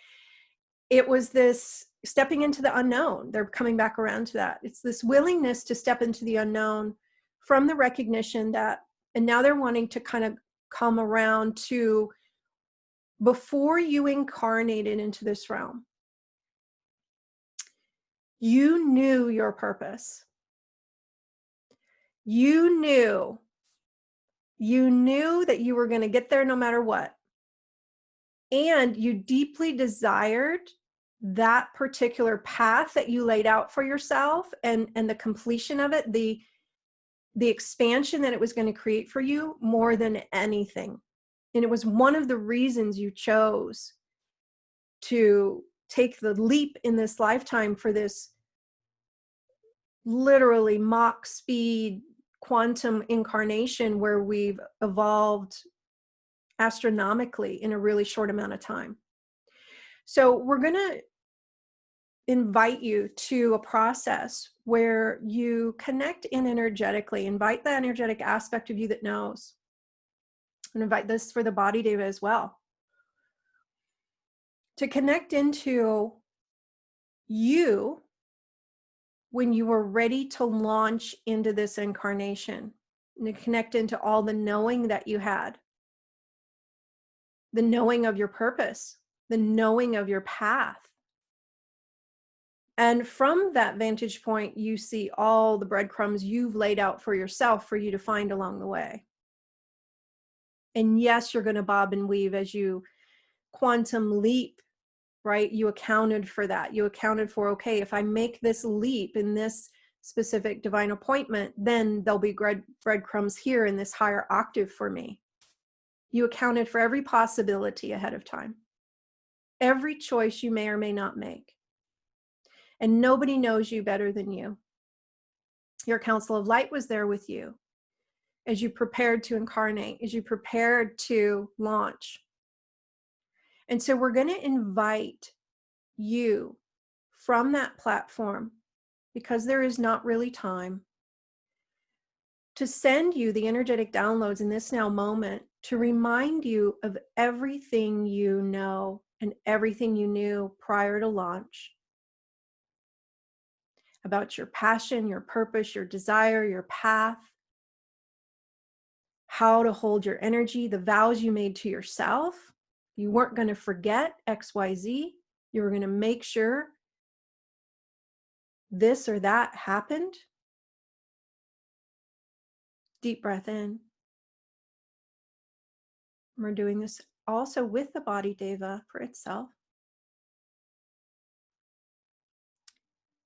it was this stepping into the unknown. They're coming back around to that. It's this willingness to step into the unknown from the recognition that, and now they're wanting to kind of come around to, before you incarnated into this realm, you knew your purpose. You knew that you were going to get there no matter what. And you deeply desired that particular path that you laid out for yourself, and the completion of it, the expansion that it was going to create for you more than anything. And it was one of the reasons you chose to take the leap in this lifetime for this literally Mach speed quantum incarnation, where we've evolved astronomically in a really short amount of time. So we're going to invite you to a process where you connect in energetically, invite the energetic aspect of you that knows, and invite this for the body, Deva, as well, to connect into you when you were ready to launch into this incarnation, and to connect into all the knowing that you had, the knowing of your purpose, the knowing of your path. And from that vantage point, you see all the breadcrumbs you've laid out for yourself for you to find along the way. And yes, you're going to bob and weave as you quantum leap, right? You accounted for that. You accounted for, okay, if I make this leap in this specific divine appointment, then there'll be breadcrumbs here in this higher octave for me. You accounted for every possibility ahead of time, every choice you may or may not make. And nobody knows you better than you. Your council of light was there with you as you prepared to incarnate, as you prepared to launch. And so we're going to invite you from that platform, because there is not really time, to send you the energetic downloads in this now moment to remind you of everything you know and everything you knew prior to launch about your passion, your purpose, your desire, your path, how to hold your energy, the vows you made to yourself. You weren't going to forget XYZ. You were going to make sure this or that happened. Deep breath in. We're doing this also with the body, Deva, for itself.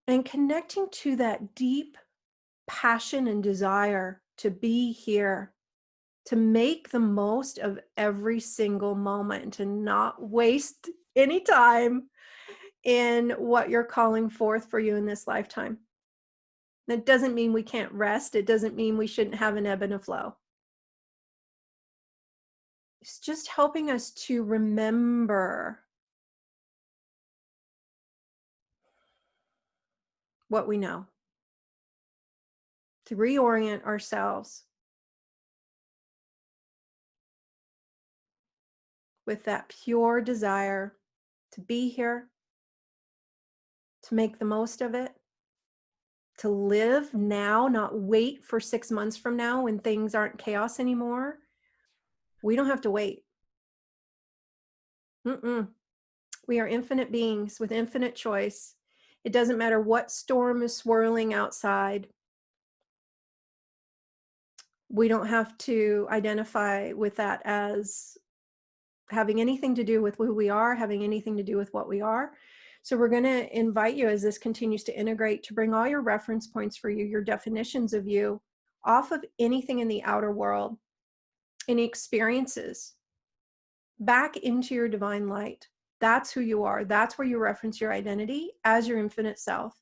And connecting to that deep passion and desire to be here, to make the most of every single moment and not waste any time in what you're calling forth for you in this lifetime. That doesn't mean we can't rest. It doesn't mean we shouldn't have an ebb and a flow. It's just helping us to remember what we know, to reorient ourselves with that pure desire to be here, to make the most of it, to live now, not wait for 6 months from now when things aren't chaos anymore. We don't have to wait. We are infinite beings with infinite choice. It doesn't matter what storm is swirling outside. We don't have to identify with that as having anything to do with who we are, having anything to do with what we are. So we're going to invite you, as this continues to integrate, to bring all your reference points for you, your definitions of you, off of anything in the outer world, any experiences, back into your divine light. That's who you are. That's where you reference your identity as your infinite self,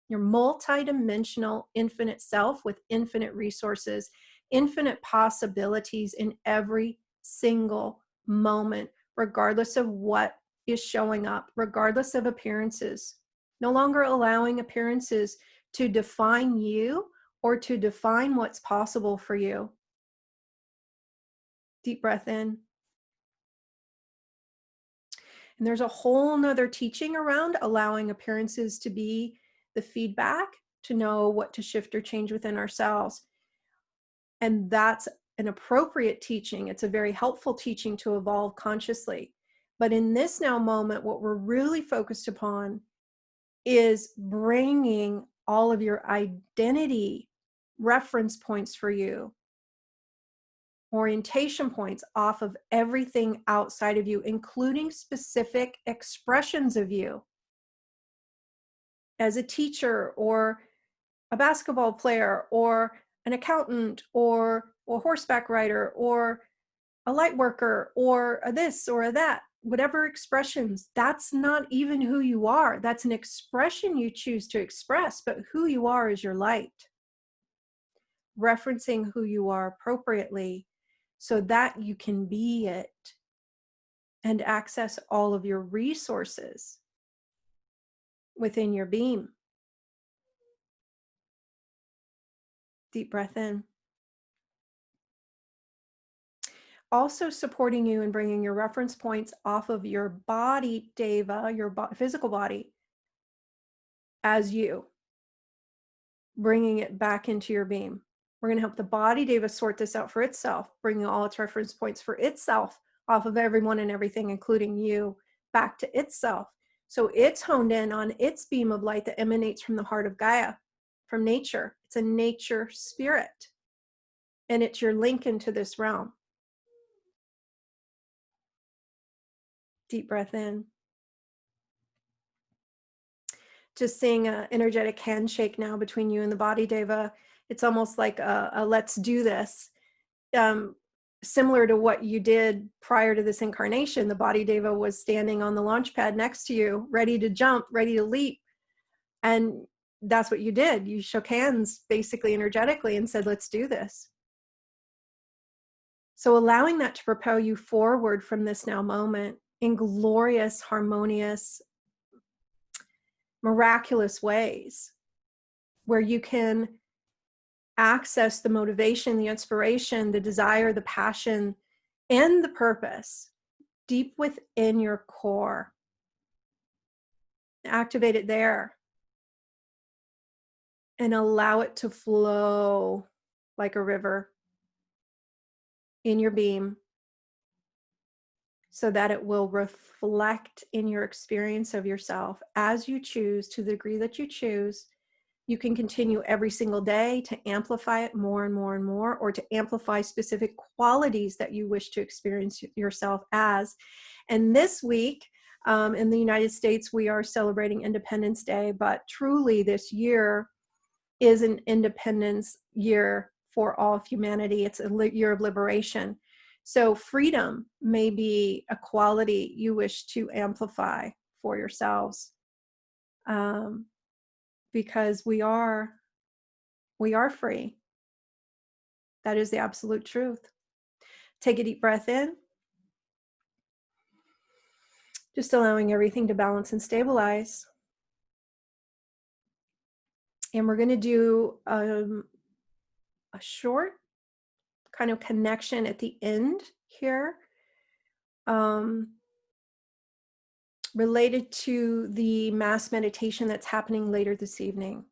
your multidimensional infinite self with infinite resources, infinite possibilities in every single moment, regardless of what is showing up, regardless of appearances. No longer allowing appearances to define you or to define what's possible for you. Deep breath in. And there's a whole nother teaching around allowing appearances to be the feedback to know what to shift or change within ourselves. And that's an appropriate teaching. It's a very helpful teaching to evolve consciously. But in this now moment, what we're really focused upon is bringing all of your identity reference points for you, orientation points off of everything outside of you, including specific expressions of you as a teacher or a basketball player or an accountant or a horseback rider or a light worker or a this or a that, whatever expressions. That's not even who you are. That's an expression you choose to express, but who you are is your light. Referencing who you are appropriately so that you can be it and access all of your resources within your beam. Deep breath in. Also supporting you in bringing your reference points off of your body, Deva, your physical body, as you, bringing it back into your beam. We're going to help the body, Deva, sort this out for itself, bringing all its reference points for itself off of everyone and everything, including you, back to itself. So it's honed in on its beam of light that emanates from the heart of Gaia, from nature. It's a nature spirit, and it's your link into this realm. Deep breath in. Just seeing an energetic handshake now between you and the body, Deva. It's almost like a let's do this. Similar to what you did prior to this incarnation, the body, Deva, was standing on the launch pad next to you, ready to jump, ready to leap. And that's what you did. You shook hands basically energetically and said, let's do this. So allowing that to propel you forward from this now moment in glorious, harmonious, miraculous ways, where you can access the motivation, the inspiration, the desire, the passion, and the purpose deep within your core. Activate it there and allow it to flow like a river in your beam, so that it will reflect in your experience of yourself as you choose, to the degree that you choose. You can continue every single day to amplify it more and more and more, or to amplify specific qualities that you wish to experience yourself as. And this week, in the United States, we are celebrating Independence Day, but truly this year is an independence year for all of humanity. It's a year of liberation. So freedom may be a quality you wish to amplify for yourselves. Because we are free. That is the absolute truth. Take a deep breath in. Just allowing everything to balance and stabilize. And we're going to do a short kind of connection at the end here, related to the mass meditation that's happening later this evening.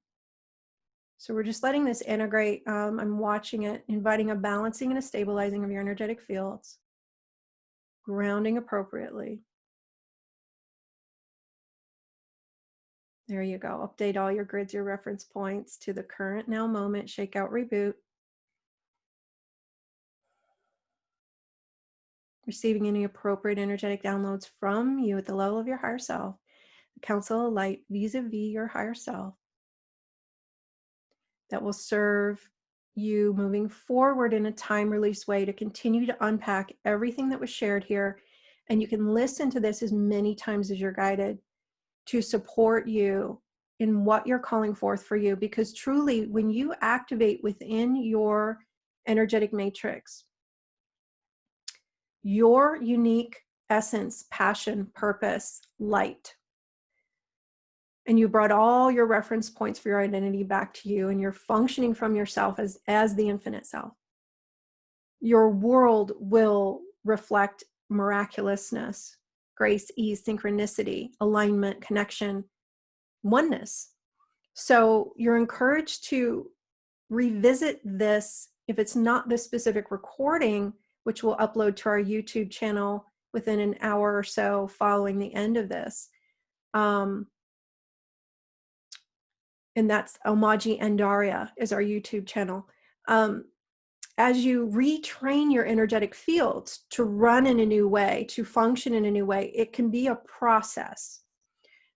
So we're just letting this integrate. I'm watching it, inviting a balancing and a stabilizing of your energetic fields, grounding appropriately. There you go. Update all your grids, your reference points to the current now moment. Shake out, reboot. Receiving any appropriate energetic downloads from you at the level of your higher self. The council of light vis-a-vis your higher self that will serve you moving forward in a time-release way to continue to unpack everything that was shared here. And you can listen to this as many times as you're guided, to support you in what you're calling forth for you. Because truly, when you activate within your energetic matrix, your unique essence, passion, purpose, light, and you brought all your reference points for your identity back to you, and you're functioning from yourself as the infinite self, your world will reflect miraculousness, grace, ease, synchronicity, alignment, connection, oneness. So you're encouraged to revisit this, if it's not this specific recording, which we'll upload to our YouTube channel within an hour or so following the end of this. And that's Omaji Andaria is our YouTube channel. As you retrain your energetic fields to run in a new way, to function in a new way, it can be a process.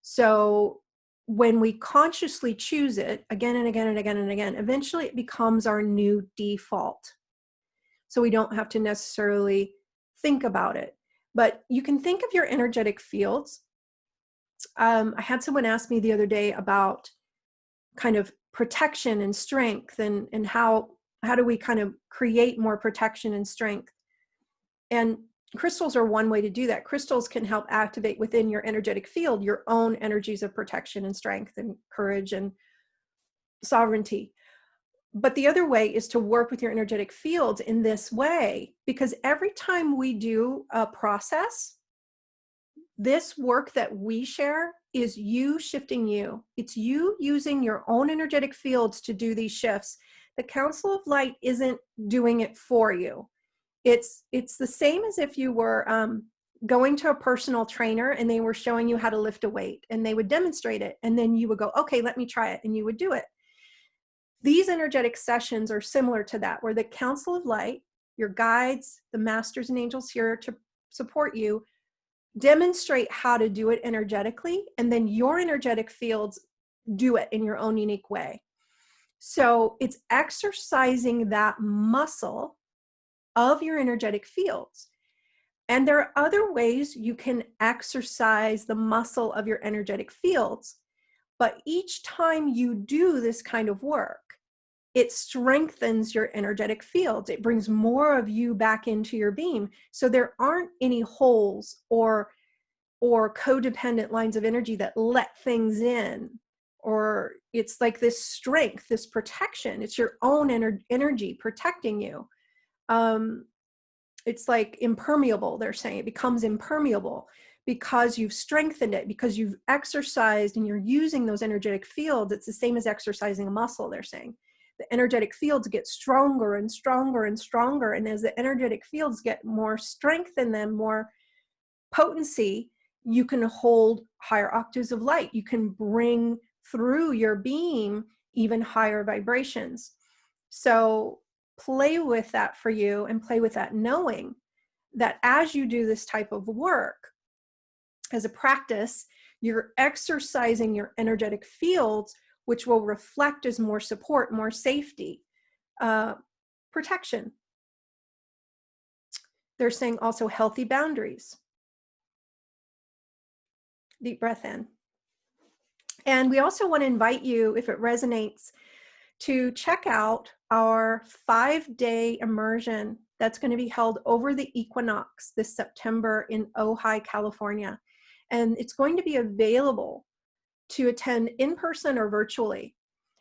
So when we consciously choose it again and again and again and again, eventually it becomes our new default. So we don't have to necessarily think about it. But you can think of your energetic fields. I had someone ask me the other day about kind of protection and strength, and how do we kind of create more protection and strength. And crystals are one way to do that. Crystals can help activate within your energetic field your own energies of protection and strength and courage and sovereignty. But the other way is to work with your energetic fields in this way, because every time we do a process, this work that we share is you shifting you. It's you using your own energetic fields to do these shifts. The Council of Light isn't doing it for you. It's the same as if you were going to a personal trainer and they were showing you how to lift a weight, and they would demonstrate it. And then you would go, okay, let me try it. And you would do it. These energetic sessions are similar to that, where the Council of Light, your guides, the masters and angels here to support you, demonstrate how to do it energetically. And then your energetic fields do it in your own unique way. So it's exercising that muscle of your energetic fields. And there are other ways you can exercise the muscle of your energetic fields. But each time you do this kind of work, it strengthens your energetic fields. It brings more of you back into your beam. So there aren't any holes or codependent lines of energy that let things in. Or it's like this strength, this protection. It's your own energy protecting you. It's like impermeable, they're saying. It becomes impermeable because you've strengthened it, because you've exercised and you're using those energetic fields. It's the same as exercising a muscle, they're saying. The energetic fields get stronger and stronger and stronger. And as the energetic fields get more strength in them, more potency, you can hold higher octaves of light. You can bring through your beam even higher vibrations. So play with that for you, and play with that knowing that as you do this type of work as a practice, you're exercising your energetic fields, which will reflect as more support, more safety, protection. They're saying also healthy boundaries. Deep breath in. And we also want to invite you, if it resonates, to check out our 5-day immersion that's going to be held over the equinox this September in Ojai, California. And it's going to be available to attend in person or virtually.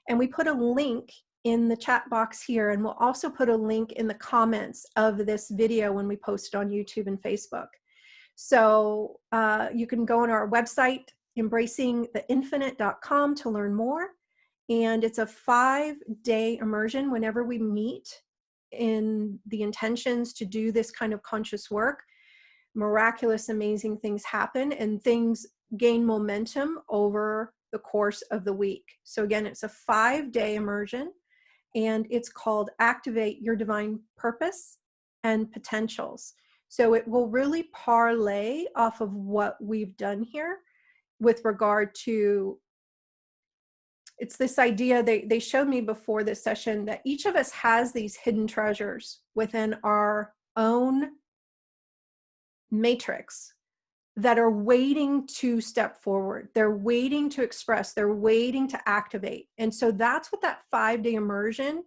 And we put a link in the chat box here, and we'll also put a link in the comments of this video when we post it on YouTube and Facebook. So you can go on our website, embracingtheinfinite.com, to learn more. And it's a 5-day immersion. Whenever we meet in the intentions to do this kind of conscious work, miraculous, amazing things happen, and things gain momentum over the course of the week. So again, it's a 5-day immersion, and it's called Activate Your Divine Purpose and Potentials. So it will really parlay off of what we've done here with regard to, it's this idea, they showed me before this session that each of us has these hidden treasures within our own matrix that are waiting to step forward. They're waiting to express, they're waiting to activate. And so that's what that 5-day immersion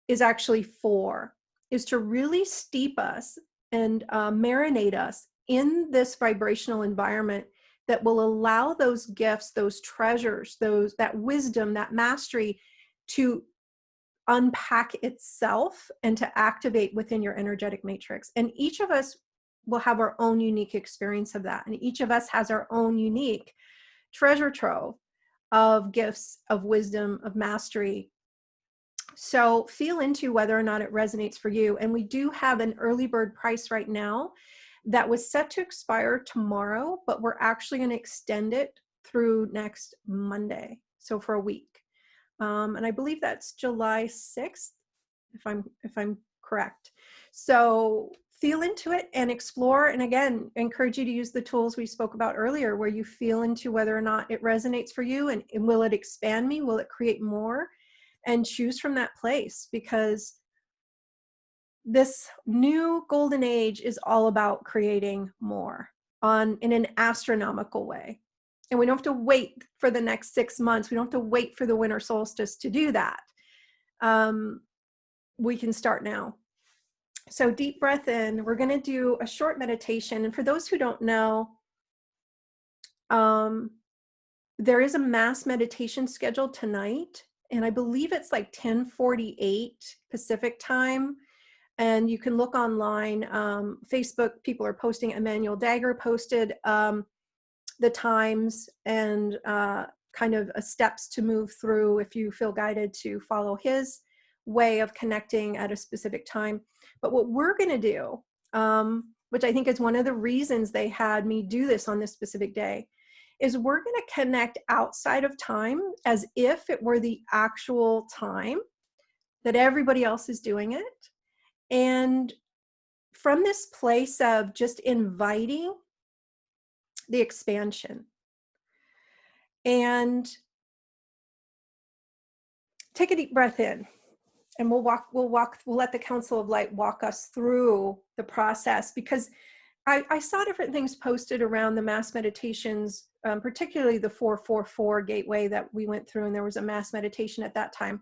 is actually for, is to really steep us and marinate us in this vibrational environment that will allow those gifts, those treasures, that wisdom, that mastery to unpack itself and to activate within your energetic matrix. And each of us will have our own unique experience of that. And each of us has our own unique treasure trove of gifts, of wisdom, of mastery. So feel into whether or not it resonates for you. And we do have an early bird price right now that was set to expire tomorrow, but we're actually going to extend it through next Monday. So for a week. And I believe that's July 6th, if I'm correct. So feel into it and explore. And again, encourage you to use the tools we spoke about earlier, where you feel into whether or not it resonates for you, and will it expand me? Will it create more? And choose from that place, because this new golden age is all about creating more in an astronomical way. And we don't have to wait for the next 6 months. We don't have to wait for the winter solstice to do that. We can start now. So deep breath in. We're going to do a short meditation. And for those who don't know, there is a mass meditation scheduled tonight. And I believe it's like 10:48 Pacific time. And you can look online. Facebook, people are posting. Emmanuel Dagger posted the times and kind of steps to move through if you feel guided to follow his way of connecting at a specific time. But what we're going to do which I think is one of the reasons they had me do this on this specific day, is we're going to connect outside of time as if it were the actual time that everybody else is doing it. And from this place of just inviting the expansion. And take a deep breath in, and we'll let the Council of Light walk us through the process, because I saw different things posted around the mass meditations, particularly the 444 gateway that we went through, and there was a mass meditation at that time,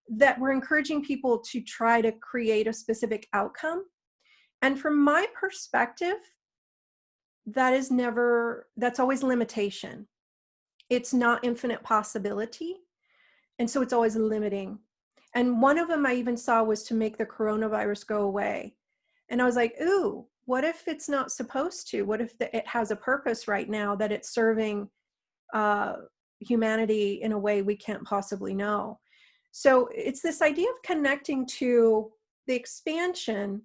that we're encouraging people to try to create a specific outcome. And from my perspective, that's always limitation. It's not infinite possibility. And so it's always limiting. And one of them I even saw was to make the coronavirus go away. And I was like, ooh, what if it's not supposed to? What if it has a purpose right now, that it's serving humanity in a way we can't possibly know? So it's this idea of connecting to the expansion,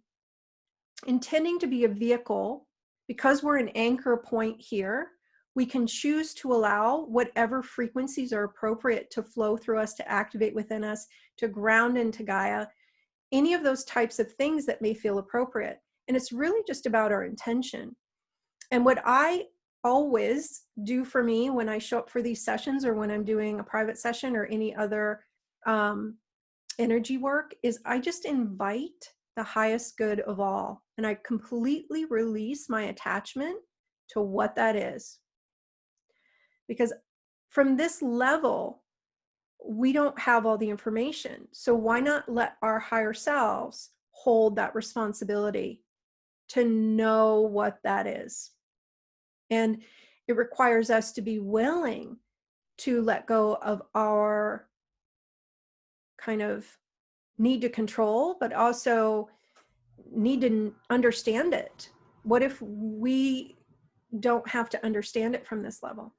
intending to be a vehicle. Because we're an anchor point here, we can choose to allow whatever frequencies are appropriate to flow through us, to activate within us, to ground into Gaia, any of those types of things that may feel appropriate. And it's really just about our intention. And what I always do for me when I show up for these sessions, or when I'm doing a private session or any other energy work, is I just invite the highest good of all. And I completely release my attachment to what that is. Because from this level, we don't have all the information. So why not let our higher selves hold that responsibility to know what that is? And it requires us to be willing to let go of our kind of need to control, but also need to understand it. What if we don't have to understand it from this level?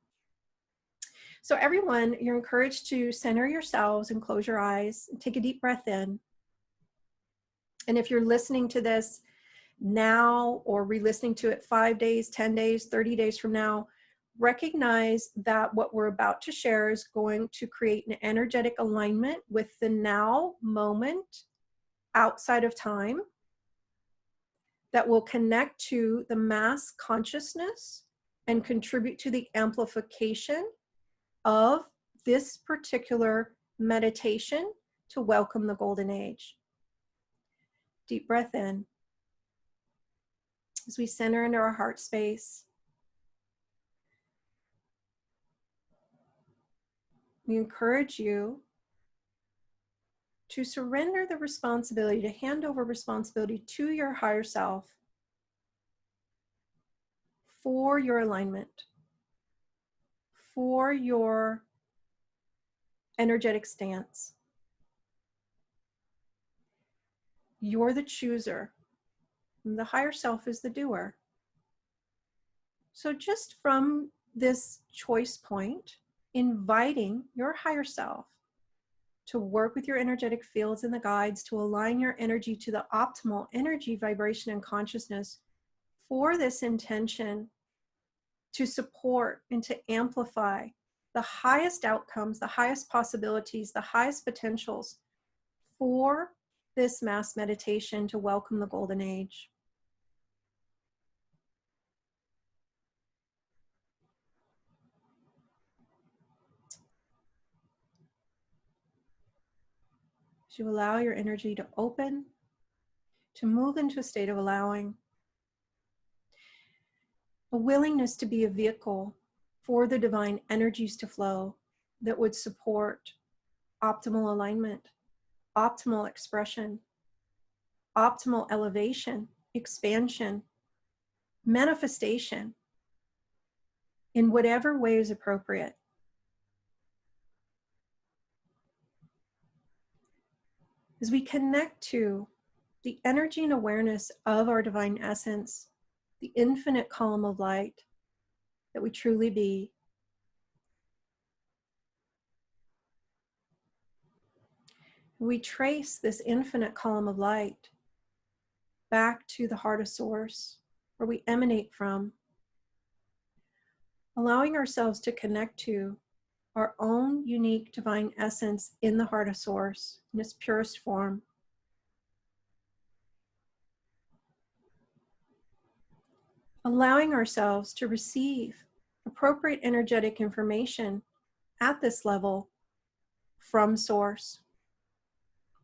So everyone, you're encouraged to center yourselves and close your eyes and take a deep breath in. And if you're listening to this now, or re-listening to it 5 days, 10 days, 30 days from now, recognize that what we're about to share is going to create an energetic alignment with the now moment outside of time, that will connect to the mass consciousness and contribute to the amplification of this particular meditation to welcome the golden age. Deep breath in. As we center into our heart space, we encourage you to surrender the responsibility, to hand over responsibility to your higher self for your alignment, for your energetic stance. You're the chooser, and the higher self is the doer. So just from this choice point, inviting your higher self to work with your energetic fields and the guides, to align your energy to the optimal energy, vibration, and consciousness for this intention, to support and to amplify the highest outcomes, the highest possibilities, the highest potentials for this mass meditation to welcome the golden age. As you allow your energy to open, to move into a state of allowing, a willingness to be a vehicle for the divine energies to flow that would support optimal alignment, optimal expression, optimal elevation, expansion, manifestation in whatever way is appropriate. As we connect to the energy and awareness of our divine essence, the infinite column of light that we truly be, we trace this infinite column of light back to the heart of source, where we emanate from, allowing ourselves to connect to our own unique divine essence in the heart of Source in its purest form. Allowing ourselves to receive appropriate energetic information at this level from Source.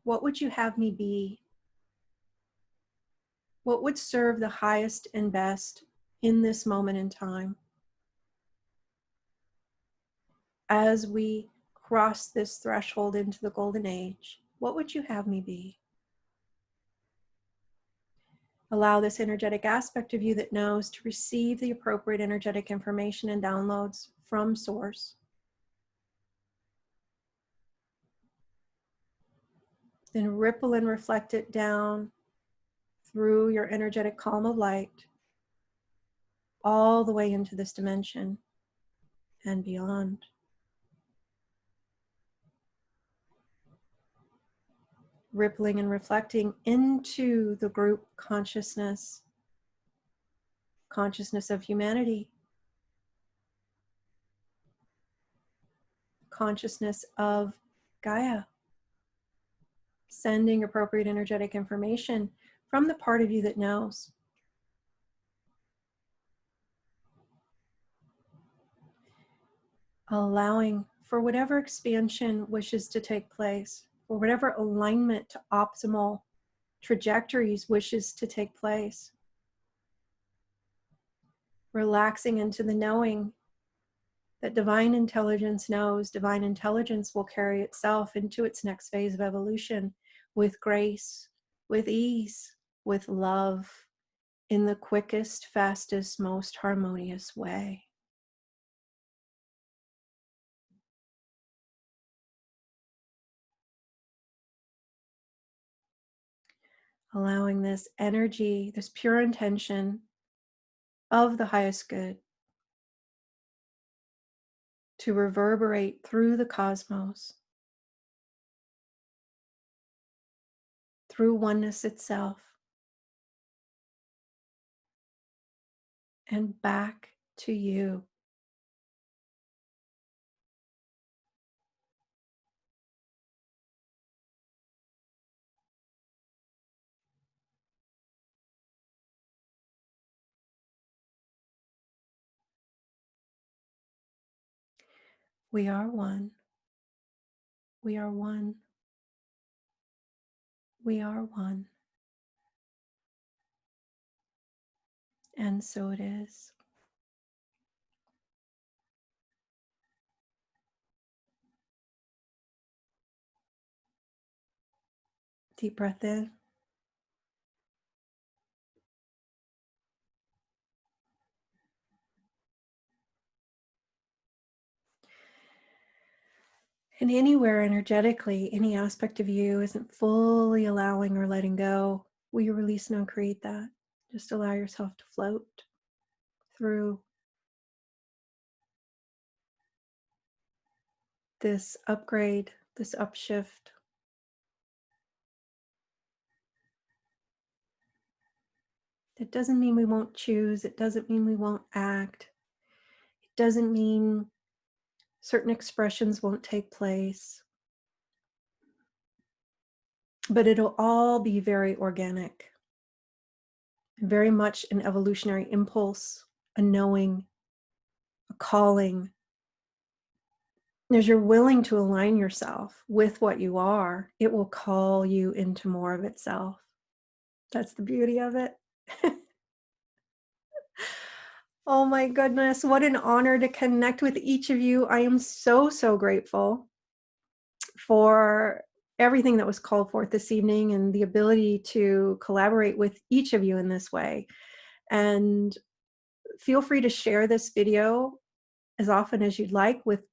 What would you have me be? What would serve the highest and best in this moment in time? As we cross this threshold into the golden age, what would you have me be? Allow this energetic aspect of you that knows to receive the appropriate energetic information and downloads from Source. Then ripple and reflect it down through your energetic column of light, all the way into this dimension and beyond. Rippling and reflecting into the group consciousness, consciousness of humanity, consciousness of Gaia, sending appropriate energetic information from the part of you that knows. Allowing for whatever expansion wishes to take place, or whatever alignment to optimal trajectories wishes to take place. Relaxing into the knowing that divine intelligence knows divine intelligence will carry itself into its next phase of evolution with grace, with ease, with love, in the quickest, fastest, most harmonious way. Allowing this energy, this pure intention of the highest good to reverberate through the cosmos, through oneness itself, and back to you. We are one. We are one. We are one. And so it is. Deep breath in. And anywhere energetically, any aspect of you isn't fully allowing or letting go, will you release and uncreate that? Just allow yourself to float through this upgrade, this upshift. It doesn't mean we won't choose. It doesn't mean we won't act. It doesn't mean certain expressions won't take place. But it'll all be very organic, very much an evolutionary impulse, a knowing, a calling. As you're willing to align yourself with what you are, it will call you into more of itself. That's the beauty of it. Oh my goodness, what an honor to connect with each of you. I am so, so grateful for everything that was called forth this evening and the ability to collaborate with each of you in this way. And feel free to share this video as often as you'd like with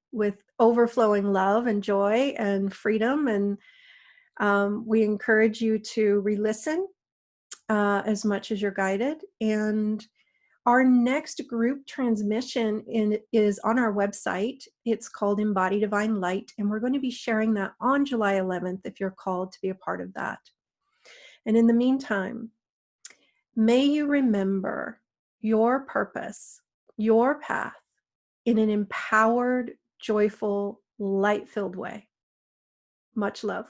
overflowing love and joy and freedom. And we encourage you to re-listen as much as you're guided. And our next group transmission is on our website. It's called Embody Divine Light, and we're going to be sharing that on July 11th if you're called to be a part of that. And in the meantime, may you remember your purpose, your path in an empowered, joyful, light filled way. Much love.